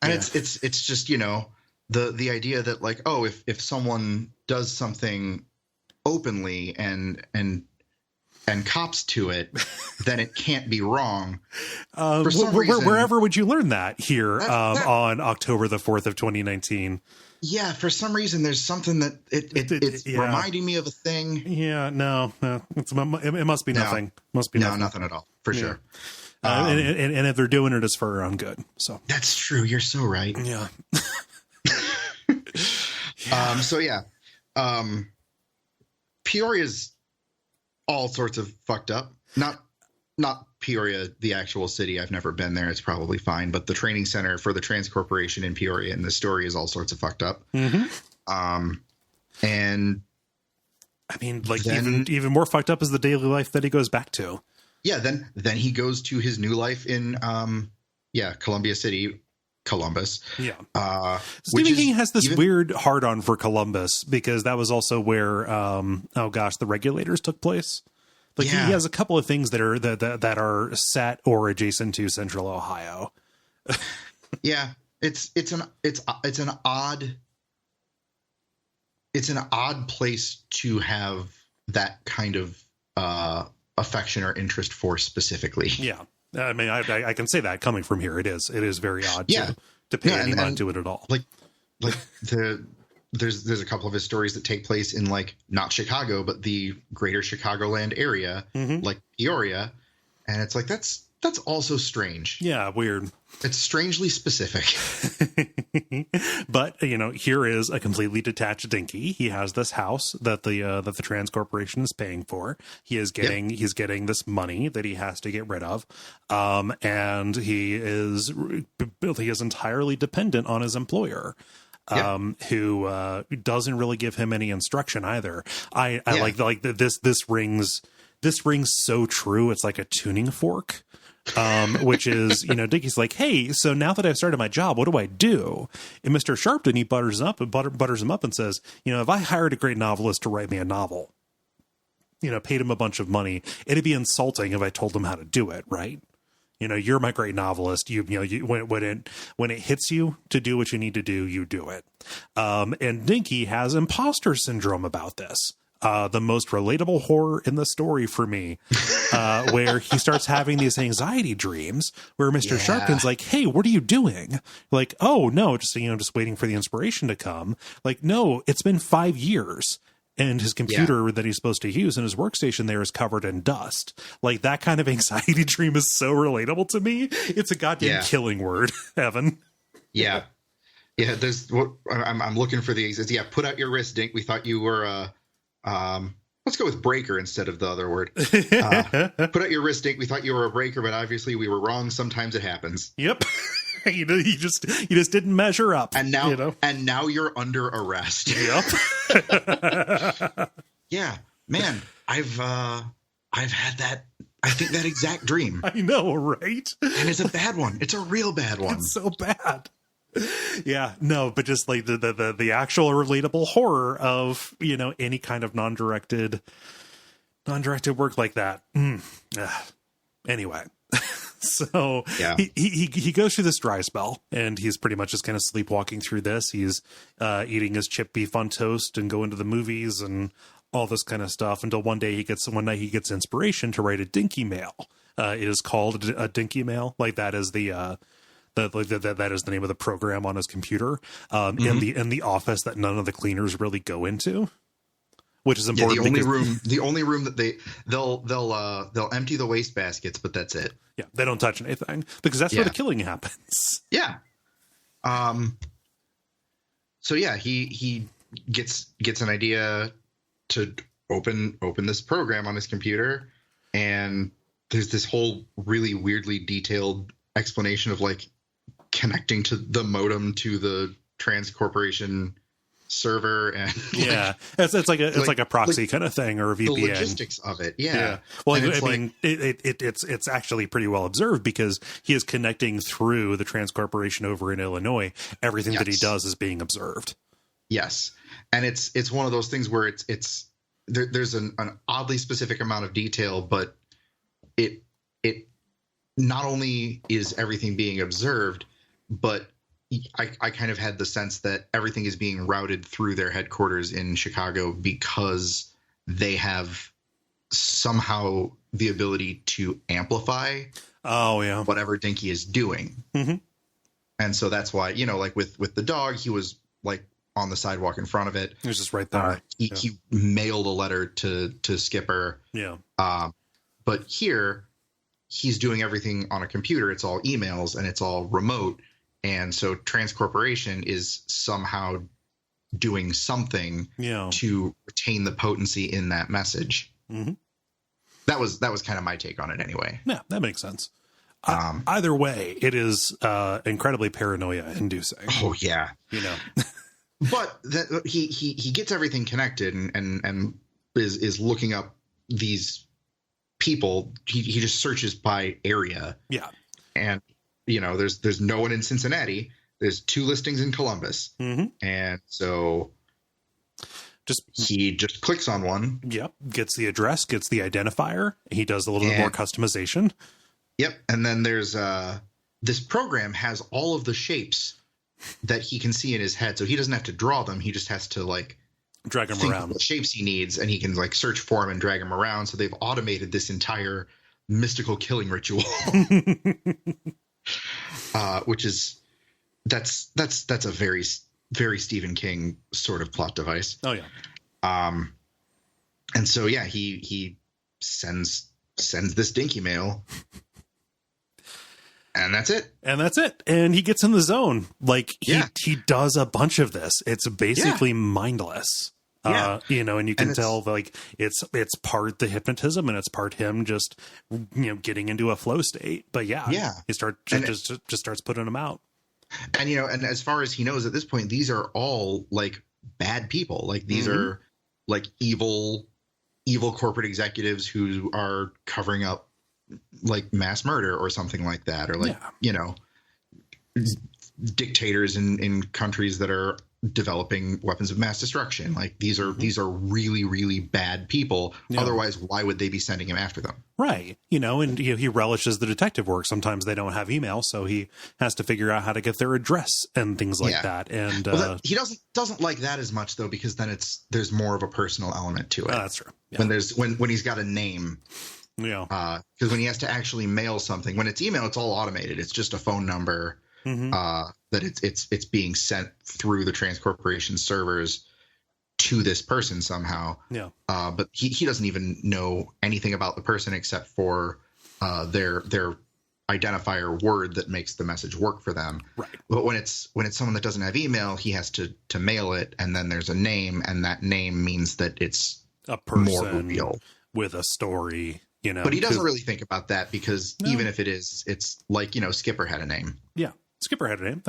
and it's just the idea that like, if someone does something openly and and cops to it, then it can't be wrong. For some reason, wherever would you learn that here on October the 4th of 2019? Yeah, for some reason, there's something that it's reminding me of a thing. Yeah, no, it must be nothing. Must be nothing at all, for sure. And if they're doing it, it's for our own good. So that's true. You're so right. Yeah. Peoria's all sorts of fucked up. Not Peoria, the actual city. I've never been there. It's probably fine. But the training center for the Trans Corporation in Peoria in the story is all sorts of fucked up. Mm-hmm. And I mean, like then, even more fucked up is the daily life that he goes back to. Yeah. Then he goes to his new life in, Columbus. Yeah. Stephen King has this weird hard on for Columbus because that was also where, the Regulators took place. Like he has a couple of things that are set or adjacent to Central Ohio. Yeah, it's an odd place to have that kind of affection or interest for specifically. Yeah, I mean, I can say that coming from here, it is very odd. To pay any mind to it at all. There's a couple of his stories that take place in like not Chicago, but the greater Chicagoland area, like Peoria. And it's like, that's also strange. Yeah. Weird. It's strangely specific. But here is a completely detached Dinky. He has this house that the Trans Corporation is paying for. He's getting this money that he has to get rid of. And he is entirely dependent on his employer. Who doesn't really give him any instruction either. I like this rings so true. It's like a tuning fork, which is, Dinky's like, hey, so now that I've started my job, what do I do? And Mr. Sharpton, he butters him up and says, if I hired a great novelist to write me a novel, paid him a bunch of money, it'd be insulting if I told him how to do it. Right. You're my great novelist. When it hits you to do what you need to do, you do it. And Dinky has imposter syndrome about this. The most relatable horror in the story for me, where he starts having these anxiety dreams where Mr. Sharpton's like, hey, what are you doing? Like, oh no, just waiting for the inspiration to come. Like, no, it's been 5 years. And his computer that he's supposed to use in his workstation there is covered in dust. Like that kind of anxiety dream is so relatable to me. It's a goddamn killing word, Evan. Yeah. Yeah. There's what I'm looking for the exist. Yeah. Put out your wrist, Dink. We thought you were, let's go with breaker instead of the other word. Put out your wrist, Dink. We thought you were a breaker, but obviously we were wrong. Sometimes it happens. Yep. You just didn't measure up. And now you're under arrest. Yep. Yeah, man, I've had that exact dream. I know, right? And it's a bad one. It's a real bad one. It's so bad. Yeah, no, but just like the actual relatable horror of, any kind of non-directed work like that. Anyway. So he goes through this dry spell and he's pretty much just kind of sleepwalking through this. He's eating his chipped beef on toast and going to the movies and all this kind of stuff until one night he gets inspiration to write a Dinky mail. It is called a Dinky mail. Like that is that is the name of the program on his computer in the office that none of the cleaners really go into. Which is important. The only room that they'll empty the waste baskets, but that's it. Yeah, they don't touch anything because that's where the killing happens. Yeah. So he gets an idea to open this program on his computer, and there's this whole really weirdly detailed explanation of like connecting to the modem to the Trans Corporation server, and it's like a proxy kind of thing or a VPN. The logistics of it, Well, it's actually pretty well observed because he is connecting through the Trans Corporation over in Illinois. Everything that he does is being observed. Yes, and it's one of those things where there's an oddly specific amount of detail, but it not only is everything being observed, but I kind of had the sense that everything is being routed through their headquarters in Chicago because they have somehow the ability to amplify whatever Dinky is doing. Mm-hmm. And so that's why, like with the dog, he was like on the sidewalk in front of it. He was just right there. He mailed a letter to Skipper. Yeah. But here he's doing everything on a computer. It's all emails and it's all remote. And so Transcorporation is somehow doing something to retain the potency in that message. Mm-hmm. That was kind of my take on it anyway. Yeah, that makes sense. Either way, it is incredibly paranoia inducing. Oh yeah. But he gets everything connected and is looking up these people. He just searches by area. Yeah. And there's no one in Cincinnati. There's 2 listings in Columbus. Mm-hmm. And so he just clicks on one. Yep. Gets the address, gets the identifier. He does a little bit more customization. Yep. And then there's this program has all of the shapes that he can see in his head. So he doesn't have to draw them. He just has to like drag them around the shapes he needs, and he can like search for them and drag them around. So they've automated this entire mystical killing ritual, which is that's a very, very Stephen King sort of plot device. Oh yeah. And so yeah, he sends this Dinky mail. And that's it. And he gets in the zone. Like he does a bunch of this. It's basically mindless. Yeah. And you can tell like it's part the hypnotism and it's part him just getting into a flow state. But he just starts putting them out. And and as far as he knows at this point, these are all like bad people. Like these are like evil corporate executives who are covering up like mass murder or something like that, or like dictators in countries that are developing weapons of mass destruction. Like these are really, really bad people. Otherwise, why would they be sending him after them? Right. And he relishes the detective work. Sometimes they don't have email, so he has to figure out how to get their address and things like that. And he doesn't like that as much though, because then there's more of a personal element to it. That's true. Yeah. When he's got a name. Yeah. Because when he has to actually mail something, when it's email, it's all automated. It's just a phone number that it's being sent through the Transcorporation servers to this person somehow. Yeah. But he doesn't even know anything about the person except for their identifier word that makes the message work for them. Right. But when it's someone that doesn't have email, he has to mail it, and then there's a name, and that name means that it's a person more real with a story. But he doesn't really think about that because even if it is, it's like, Skipper had a name. Yeah. Skipper had a name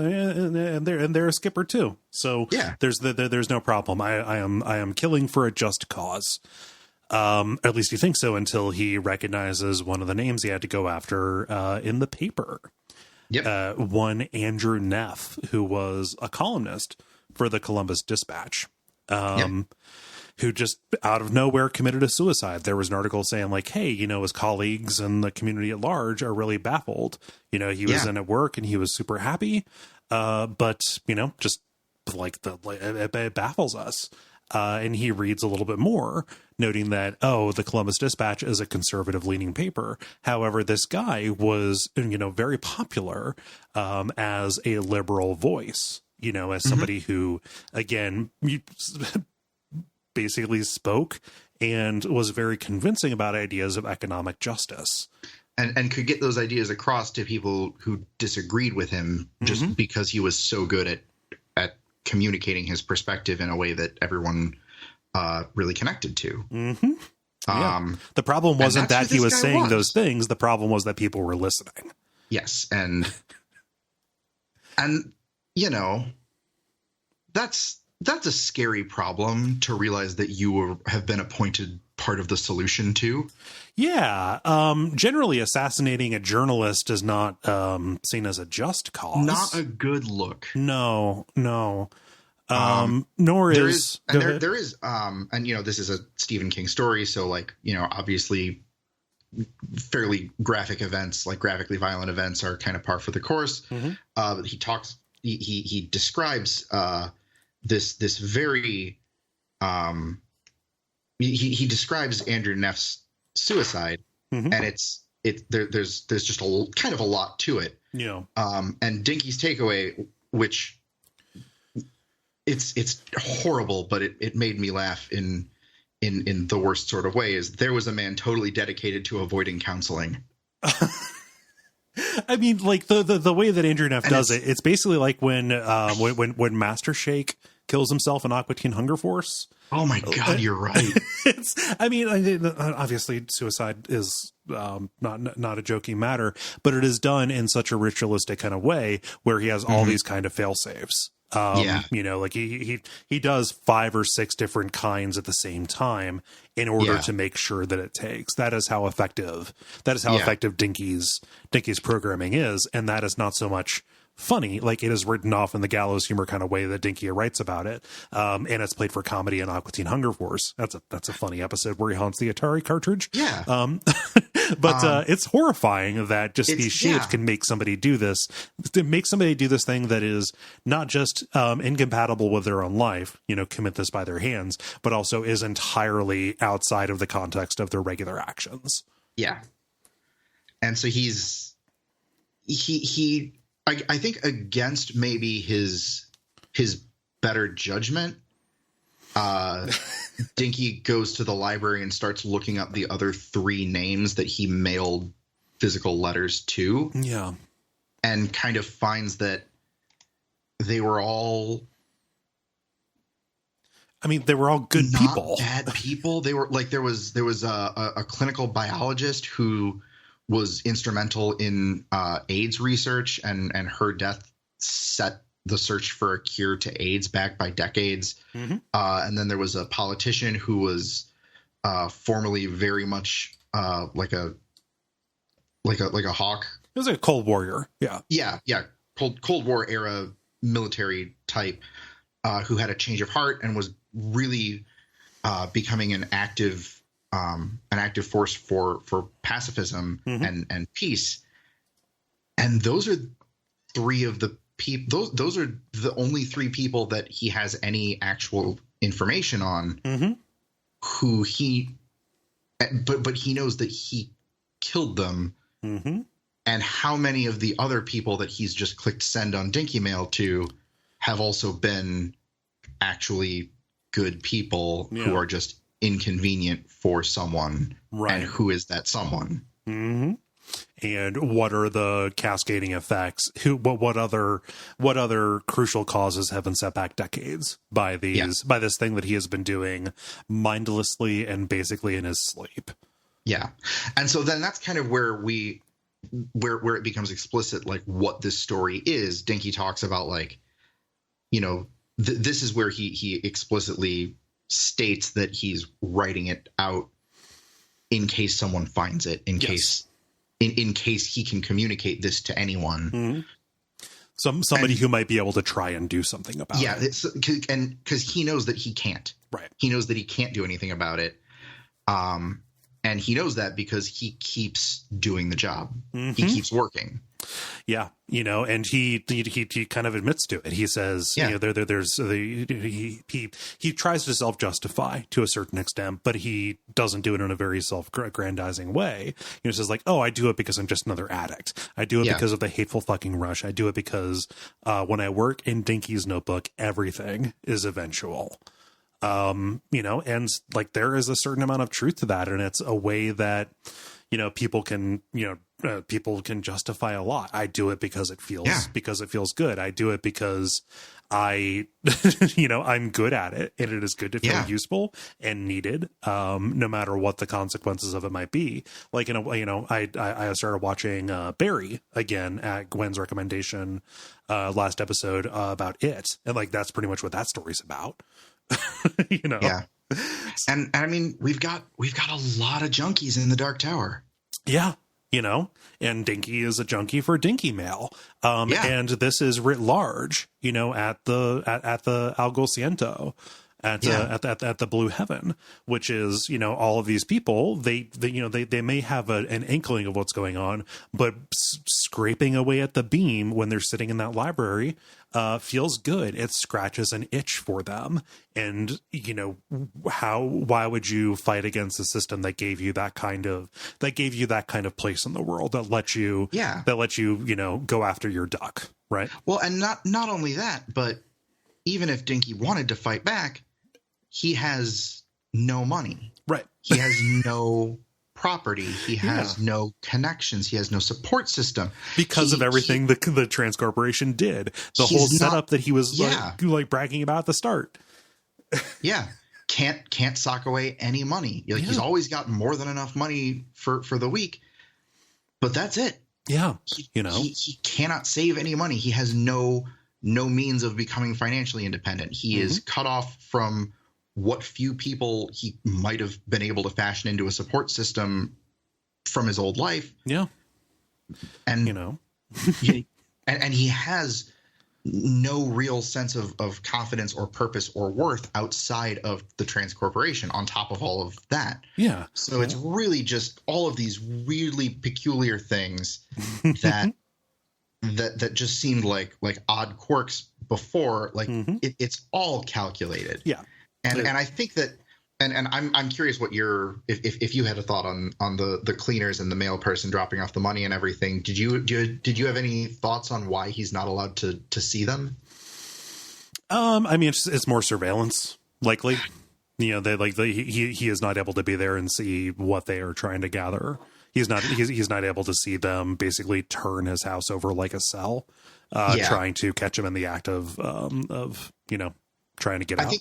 and they're a skipper too. So there's no problem. I am killing for a just cause. At least he thinks so until he recognizes one of the names he had to go after in the paper. Yep. One Andrew Neff, who was a columnist for the Columbus Dispatch. Who just out of nowhere committed a suicide. There was an article saying like, hey, his colleagues and the community at large are really baffled. He was in at work and he was super happy. But just like it baffles us. And he reads a little bit more, noting that, the Columbus Dispatch is a conservative leaning paper. However, this guy was, very popular as a liberal voice, as somebody who, again, basically spoke and was very convincing about ideas of economic justice. And could get those ideas across to people who disagreed with him just because he was so good at communicating his perspective in a way that everyone really connected to. Mm-hmm. The problem wasn't that he was saying those things. The problem was that people were listening. Yes. And that's a scary problem to realize that you have been appointed part of the solution to. Yeah. Generally, assassinating a journalist is not seen as a just cause. Not a good look. No. Nor there is. There is. And this is a Stephen King story, so obviously, fairly graphic events, like graphically violent events, are kind of par for the course. He describes. This very he describes Andrew Neff's suicide, and there's just a kind of a lot to it. Yeah. And Dinky's takeaway, which it's horrible, but it made me laugh in the worst sort of way, is there was a man totally dedicated to avoiding counseling. I mean, like the way that Andrew Neff does it, it's basically like when Master Shake kills himself in Aqua Teen Hunger Force. Oh my God, you're right. Obviously suicide is not a joking matter, but it is done in such a ritualistic kind of way where he has all these kind of fail safes. Like he does 5 or 6 different kinds at the same time in order to make sure that it takes. That is how effective Dinky's programming is. And that is not so much funny, like it is written off in the gallows humor kind of way that Dinky writes about it. And it's played for comedy in Aqua Teen Hunger Force. That's a funny episode where he haunts the Atari cartridge. Yeah. But it's horrifying that just these shapes can make somebody do this thing that is not just incompatible with their own life, commit this by their hands, but also is entirely outside of the context of their regular actions. Yeah. And so I think against maybe his better judgment, Dinky goes to the library and starts looking up the other 3 names that he mailed physical letters to. Yeah. And kind of finds that they were all... they were all good people. Bad people. They were like, there was a clinical biologist who was instrumental in AIDS research, and her death set the search for a cure to AIDS back by decades. And then there was a politician who was formerly very much like a hawk. It was like a Cold Warrior. Yeah. Yeah. Cold War era military type who had a change of heart and was really becoming an active force for pacifism and peace. And those are 3 of the people. Those are the only 3 people that he has any actual information on. Who but he knows that he killed them. And how many of the other people that he's just clicked send on Dinky Mail to have also been actually good people who are just inconvenient for someone, right? And who is that someone? And what are the cascading effects? What other crucial causes have been set back decades by this thing that he has been doing mindlessly and basically in his sleep? Yeah. And so then that's kind of where it becomes explicit, like what this story is. Dinky talks about, like, this is where he explicitly states that he's writing it out in case someone finds it, in case he can communicate this to anyone. Somebody who might be able to try and do something about it. Yeah, because he knows that he can't. Right. He knows that he can't do anything about it. And he knows that because he keeps doing the job. He keeps working. Yeah, and he kind of admits to it. He says, he tries to self-justify to a certain extent, but he doesn't do it in a very self-aggrandizing way. He says, like, oh, I do it because I'm just another addict. I do it because of the hateful fucking rush. I do it because when I work in Dinky's notebook, everything is eventual. And like there is a certain amount of truth to that, and it's a way that people can justify a lot. I do it because it feels good. I do it because I'm good at it, and it is good to feel useful and needed, no matter what the consequences of it might be. Like, I started watching Barry again at Gwen's recommendation last episode about it, and like that's pretty much what that story's about. Yeah. And I mean, we've got a lot of junkies in the Dark Tower. Yeah. And Dinky is a junkie for Dinky Mail. And this is writ large, at the Algo Ciento. at the Blue Heaven, which is, you know, all of these people, they may have an inkling of what's going on, but scraping away at the beam when they're sitting in that library feels good. It scratches an itch for them. And, you know, why would you fight against a system that gave you that kind of place in the world, that lets you, you know, go after your duck, right? Well, and not only that, but even if Dinky wanted to fight back, he has no money. Right. He has no property. He has no connections. He has no support system. Because of everything the Trans Corporation did. The whole setup that he was like bragging about at the start. Yeah. Can't sock away any money. Like, he's always got more than enough money for the week. But that's it. Yeah. He cannot save any money. He has no means of becoming financially independent. He is cut off from what few people he might have been able to fashion into a support system from his old life. Yeah. And, you know, and he has no real sense of confidence or purpose or worth outside of the Trans Corporation on top of all of that. Yeah. So it's really just all of these weirdly peculiar things that just seemed like odd quirks before. Like, it's all calculated. Yeah. And I think that, and I'm curious what if you had a thought on the cleaners and the mail person dropping off the money and everything. Did you have any thoughts on why he's not allowed to see them? I mean, it's more surveillance, likely. You know, he is not able to be there and see what they are trying to gather. He's not able to see them basically turn his house over like a cell, trying to catch him in the act of you know, trying to get out.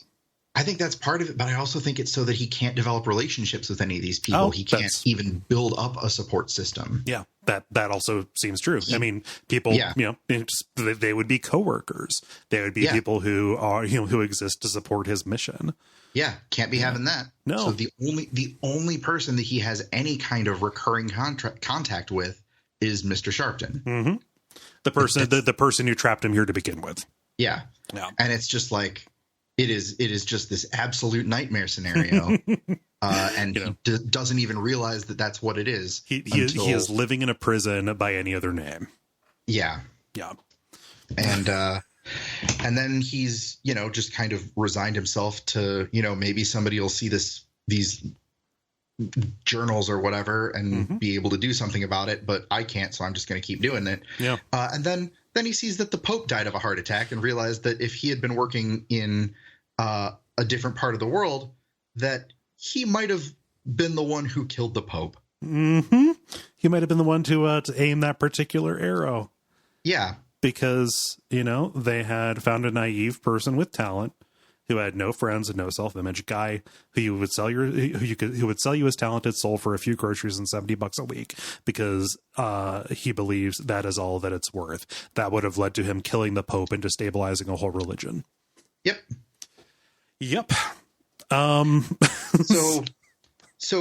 I think that's part of it, but I also think it's so that he can't develop relationships with any of these people. He can't even build up a support system. Yeah, that also seems true. I mean, people, you know, they would be coworkers. They would be people who are, you know, who exist to support his mission. Yeah, can't be having that. No. So the only person that he has any kind of recurring contact with is Mr. Sharpton. Mm-hmm. The person who trapped him here to begin with. Yeah. And it's just like, it is just this absolute nightmare scenario, and he doesn't even realize that that's what it is. He is living in a prison by any other name. Yeah, and then he's, you know, just kind of resigned himself to, you know, maybe somebody will see these journals or whatever and be able to do something about it, but I can't, so I'm just going to keep doing it. Yeah, and then he sees that the Pope died of a heart attack and realized that if he had been working in a different part of the world, that he might have been the one who killed the Pope. Mm-hmm. He might have been the one to aim that particular arrow. Yeah. Because, you know, they had found a naive person with talent who had no friends and no self-image, a guy who would sell who would sell you his talented soul for a few groceries and $70 a week because he believes that is all that it's worth. That would have led to him killing the Pope and destabilizing a whole religion. Yep. So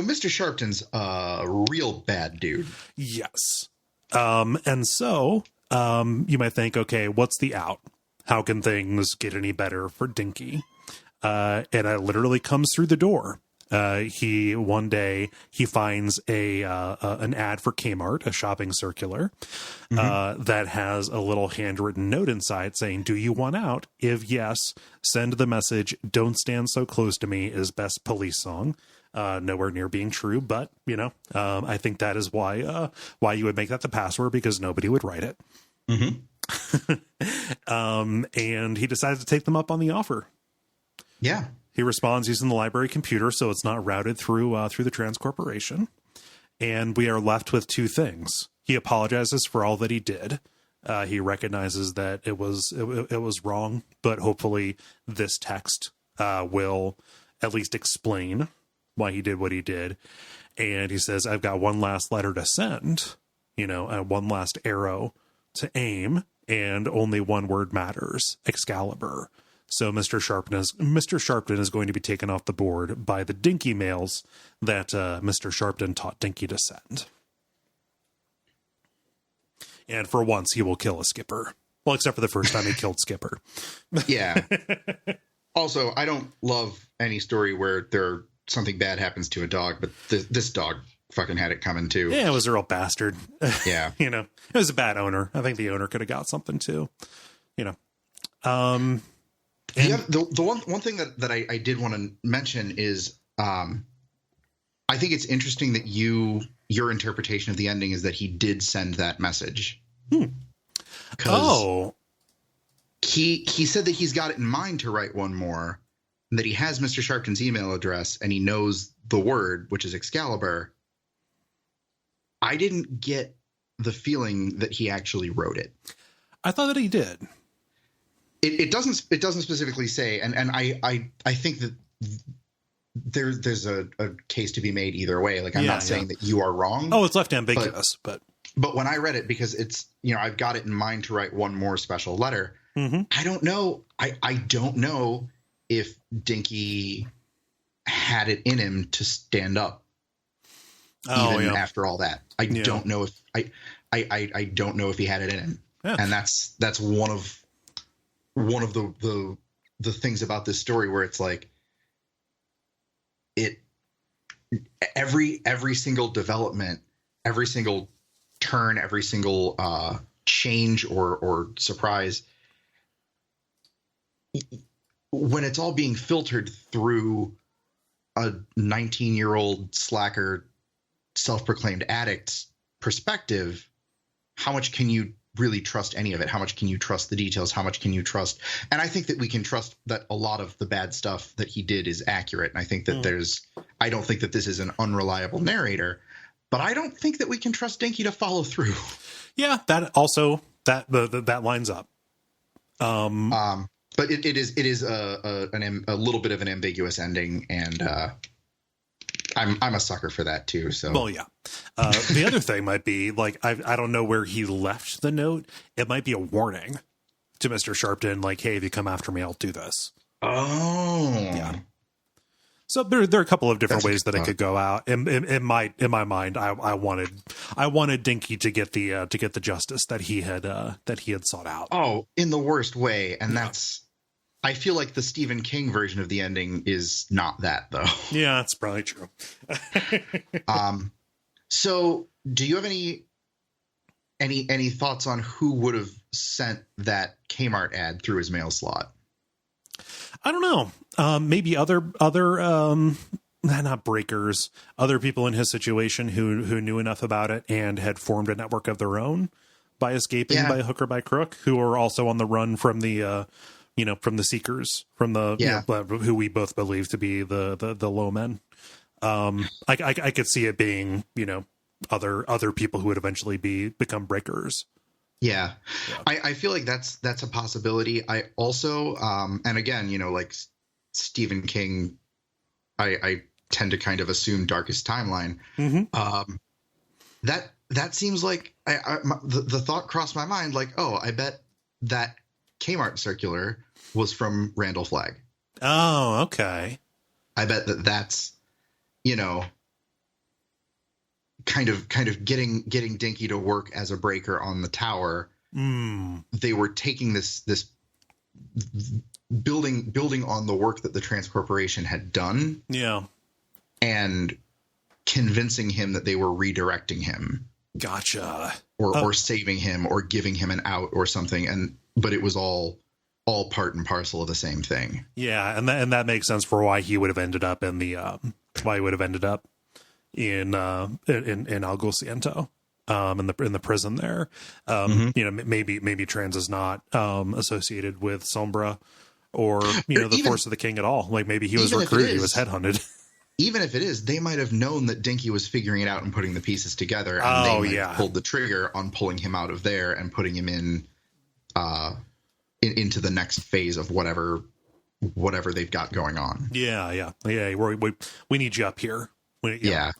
Mr. Sharpton's a real bad dude. Yes. And so you might think, okay, what's the out? How can things get any better for Dinky? And it literally comes through the door. One day he finds an ad for Kmart, a shopping circular, that has a little handwritten note inside saying, "Do you want out? If yes, send the message, 'Don't stand so close to me' is best police song." Nowhere near being true, but you know, I think that is why you would make that the password, because nobody would write it. And he decides to take them up on the offer. Yeah. He responds using the library computer, so it's not routed through the Trans Corporation. And we are left with two things. He apologizes for all that he did. He recognizes that it was wrong, but hopefully this text will at least explain why he did what he did. And he says, "I've got one last letter to send, you know, one last arrow to aim, and only one word matters: Excalibur." So Mr. Sharpton is going to be taken off the board by the Dinky mails that Mr. Sharpton taught Dinky to send. And for once, he will kill a Skipper. Well, except for the first time he killed Skipper. Yeah. Also, I don't love any story where something bad happens to a dog, but this dog fucking had it coming too. Yeah, it was a real bastard. Yeah. It was a bad owner. I think the owner could have got something too. The one thing that I did want to mention is I think it's interesting that your interpretation of the ending is that he did send that message. Oh. He said that he's got it in mind to write one more, and that he has Mr. Sharpton's email address and he knows the word, which is Excalibur. I didn't get the feeling that he actually wrote it. I thought that he did. It doesn't specifically say, and I think that there's a case to be made either way. Like, I'm not saying that you are wrong. Oh, it's left ambiguous, but when I read it, because it's, I've got it in mind to write one more special letter. Mm-hmm. I don't know. I don't know if Dinky had it in him to stand up. After all that, I don't know if I don't know if he had it in him. Yeah. And that's one of the things about this story where it's like every single development, every single turn, every single change or surprise, when it's all being filtered through a 19-year-old slacker, self-proclaimed addict's perspective, how much can you really trust any of it? How much can you trust the details? How much can you trust? And I think that we can trust that a lot of the bad stuff that he did is accurate. And I think that I don't think that this is an unreliable narrator, but I don't think that we can trust Dinky to follow through. Yeah, that also, that lines up. But it is a little bit of an ambiguous ending, and I'm a sucker for that too. So, well, yeah. The other thing might be, like, I don't know where he left the note. It might be a warning to Mr. Sharpton, like, hey, if you come after me, I'll do this. Oh, yeah. So there are a couple of different ways that it could go out. In my mind, I wanted Dinky to get the justice that he had sought out. Oh, in the worst way, and that's. I feel like the Stephen King version of the ending is not that, though. Yeah, that's probably true. So do you have any thoughts on who would have sent that Kmart ad through his mail slot? I don't know. Maybe other not breakers, other people in his situation who knew enough about it and had formed a network of their own by escaping by hook or by crook, who are also on the run from the from the Seekers, from the who we both believe to be the low men. I could see it being other people who would eventually become breakers. Yeah. I feel like that's a possibility. I also and again, like Stephen King, I tend to kind of assume darkest timeline. Mm-hmm. That seems like the thought crossed my mind, like, oh, I bet that Kmart circular was from Randall Flagg. Oh, okay. I bet that's, kind of getting Dinky to work as a breaker on the tower. They were taking this building on the work that the Trans Corporation had done. Yeah. And convincing him that they were redirecting him. Gotcha. Or saving him or giving him an out or something. But it was all part and parcel of the same thing. Yeah, and that makes sense for why he would have ended up in Alguciento, in the prison there. Maybe Trans is not associated with Sombra or the Force of the King at all. Like, maybe he was recruited, he was headhunted. Even if it is, they might have known that Dinky was figuring it out and putting the pieces together, and they might have pulled the trigger on pulling him out of there and putting him into the next phase of whatever they've got going on. Yeah. We need you up here. Yeah.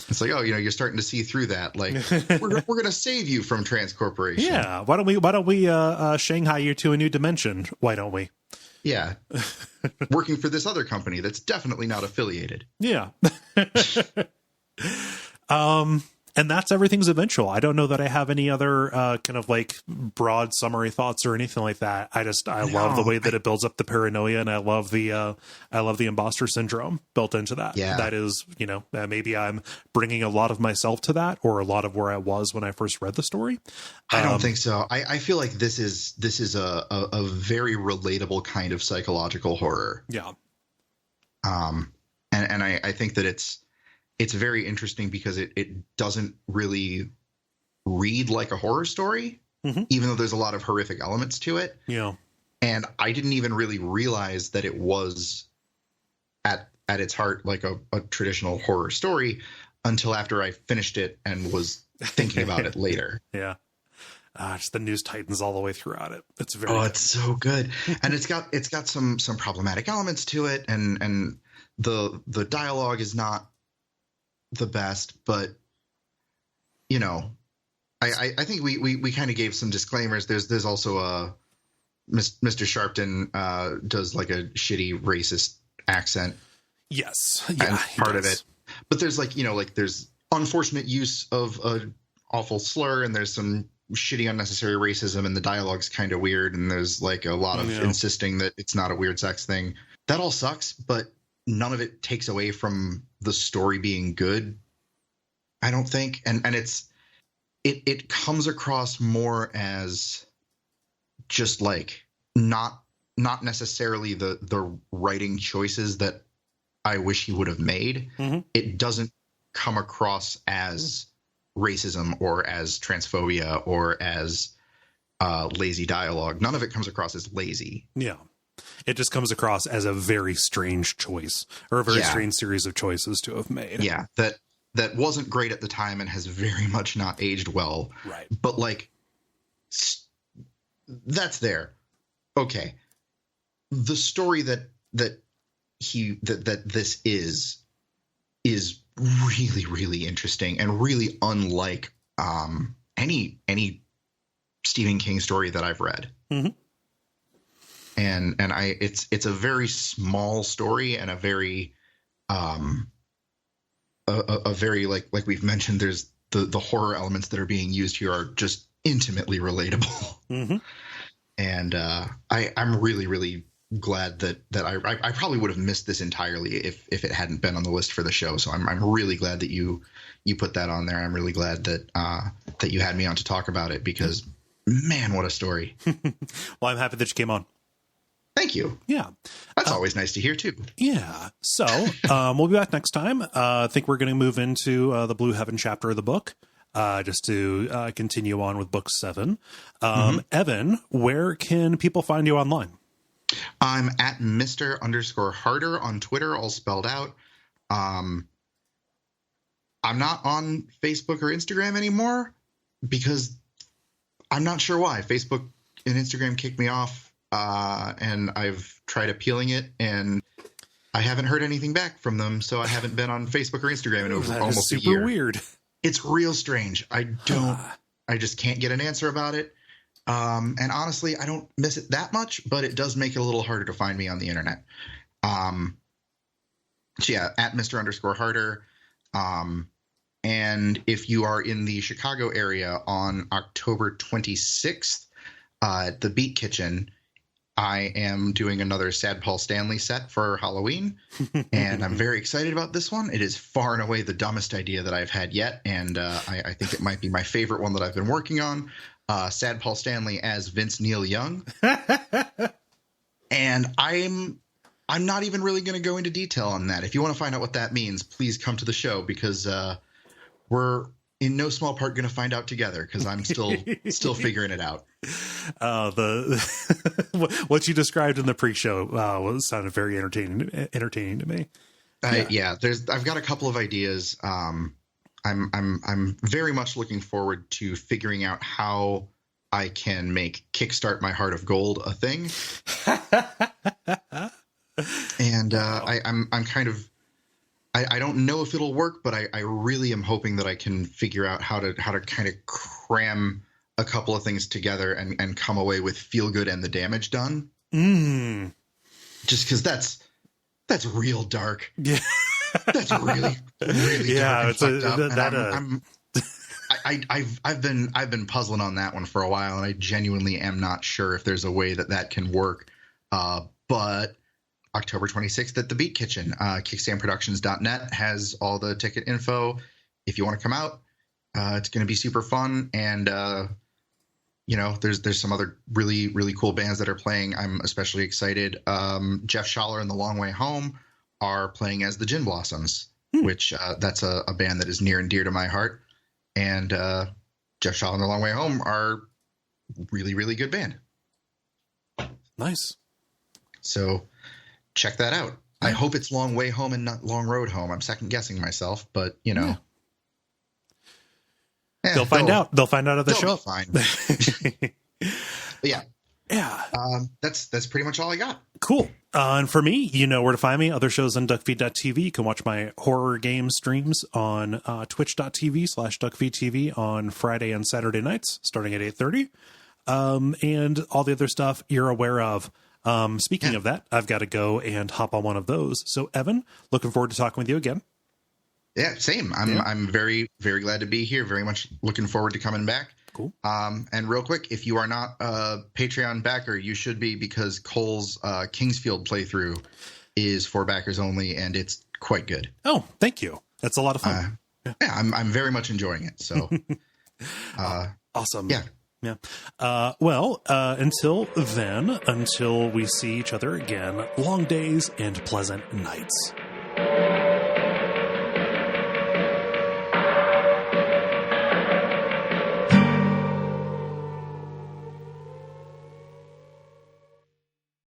It's like, you're starting to see through that. Like, we're going to save you from Trans Corporation. Yeah. Why don't we Shanghai you to a new dimension? Why don't we? Yeah. Working for this other company that's definitely not affiliated. Yeah. And that's Everything's Eventual. I don't know that I have any other kind of like broad summary thoughts or anything like that. I love the way that it builds up the paranoia, and I love the imposter syndrome built into that. Yeah. That is, maybe I'm bringing a lot of myself to that, or a lot of where I was when I first read the story. I don't think so. I feel like this is a very relatable kind of psychological horror. Yeah. And I think that it's very interesting because it doesn't really read like a horror story, even though there's a lot of horrific elements to it. Yeah. And I didn't even really realize that it was at its heart like a traditional horror story until after I finished it and was thinking about it later. Yeah. Just the news tightens all the way throughout it. It's very it's so good. And it's got some problematic elements to it, and the dialogue is not the best, but I think we kind of gave some disclaimers. There's also Mr. Sharpton does like a shitty racist accent. Yes. Yeah. Part of it. But there's there's unfortunate use of a awful slur, and there's some shitty unnecessary racism, and the dialogue's kind of weird, and there's like a lot of insisting that it's not a weird sex thing. That all sucks, but none of it takes away from the story being good, I don't think. And it comes across more as just like not necessarily the writing choices that I wish he would have made. It doesn't come across as racism or as transphobia or as lazy dialogue. None of it comes across as lazy. Yeah. It just comes across as a very strange choice, or a very strange series of choices to have made. Yeah. That wasn't great at the time and has very much not aged well. Right. But like, that's there. Okay. The story that this is really, really interesting and really unlike any Stephen King story that I've read. And it's a very small story, and a very a very like we've mentioned, there's the horror elements that are being used here are just intimately relatable. And I'm really, really glad that I probably would have missed this entirely if it hadn't been on the list for the show. So I'm really glad that you put that on there. I'm really glad that you had me on to talk about it, because man, what a story. Well, I'm happy that you came on. Thank you. Yeah. That's always nice to hear too. Yeah. So we'll be back next time. I think we're going to move into the Blue Heaven chapter of the book, just to continue on with book 7. Evan, where can people find you online? I'm at Mr._Harder on Twitter, all spelled out. I'm not on Facebook or Instagram anymore because I'm not sure why. Facebook and Instagram kicked me off, and I've tried appealing it, and I haven't heard anything back from them, so I haven't been on Facebook or Instagram in over almost a year. Super weird. It's real strange. I just can't get an answer about it. And honestly, I don't miss it that much, but it does make it a little harder to find me on the internet. So yeah, at Mr._Harder. And if you are in the Chicago area on October 26th, at the Beat Kitchen, I am doing another Sad Paul Stanley set for Halloween, and I'm very excited about this one. It is far and away the dumbest idea that I've had yet, and I think it might be my favorite one that I've been working on. Sad Paul Stanley as Vince Neil Young. And I'm not even really going to go into detail on that. If you want to find out what that means, please come to the show, because we're in no small part going to find out together, because I'm still figuring it out. What you described in the pre-show sounded very entertaining to me. Yeah, I've got a couple of ideas. I'm very much looking forward to figuring out how I can make Kickstart My Heart of Gold a thing. And I'm kind of, I don't know if it'll work, but I really am hoping that I can figure out how to kind of cram a couple of things together and come away with Feel Good and The Damage Done. Just because that's real dark. Yeah. That's really, really dark. Yeah, I've been puzzling on that one for a while, and I genuinely am not sure if there's a way that can work. But October 26th at the Beat Kitchen, kickstandproductions.net has all the ticket info. If you want to come out, it's going to be super fun. And, there's some other really, really cool bands that are playing. I'm especially excited. Jeff Schaller and The Long Way Home are playing as the Gin Blossoms, which that's a band that is near and dear to my heart. And Jeff Schaller and The Long Way Home are really, really good band. Nice. So check that out. I hope it's Long Way Home and not Long Road Home. I'm second guessing myself, but they'll find out. They'll find out at the show. Fine. Yeah. That's pretty much all I got. Cool. And for me, you know where to find me. Other shows on Duckfeed.tv. You can watch my horror game streams on twitch.tv/Duckfeed.tv on Friday and Saturday nights, starting at 8:30. And all the other stuff you're aware of. Speaking of that, I've got to go and hop on one of those. So, Evan, looking forward to talking with you again. Yeah, same. I'm very, very glad to be here. Very much looking forward to coming back. Cool. And real quick, if you are not a Patreon backer, you should be, because Cole's Kingsfield playthrough is for backers only, and it's quite good. Oh, thank you. That's a lot of fun. I'm very much enjoying it. So, awesome. Yeah. Yeah. Until then, until we see each other again, long days and pleasant nights.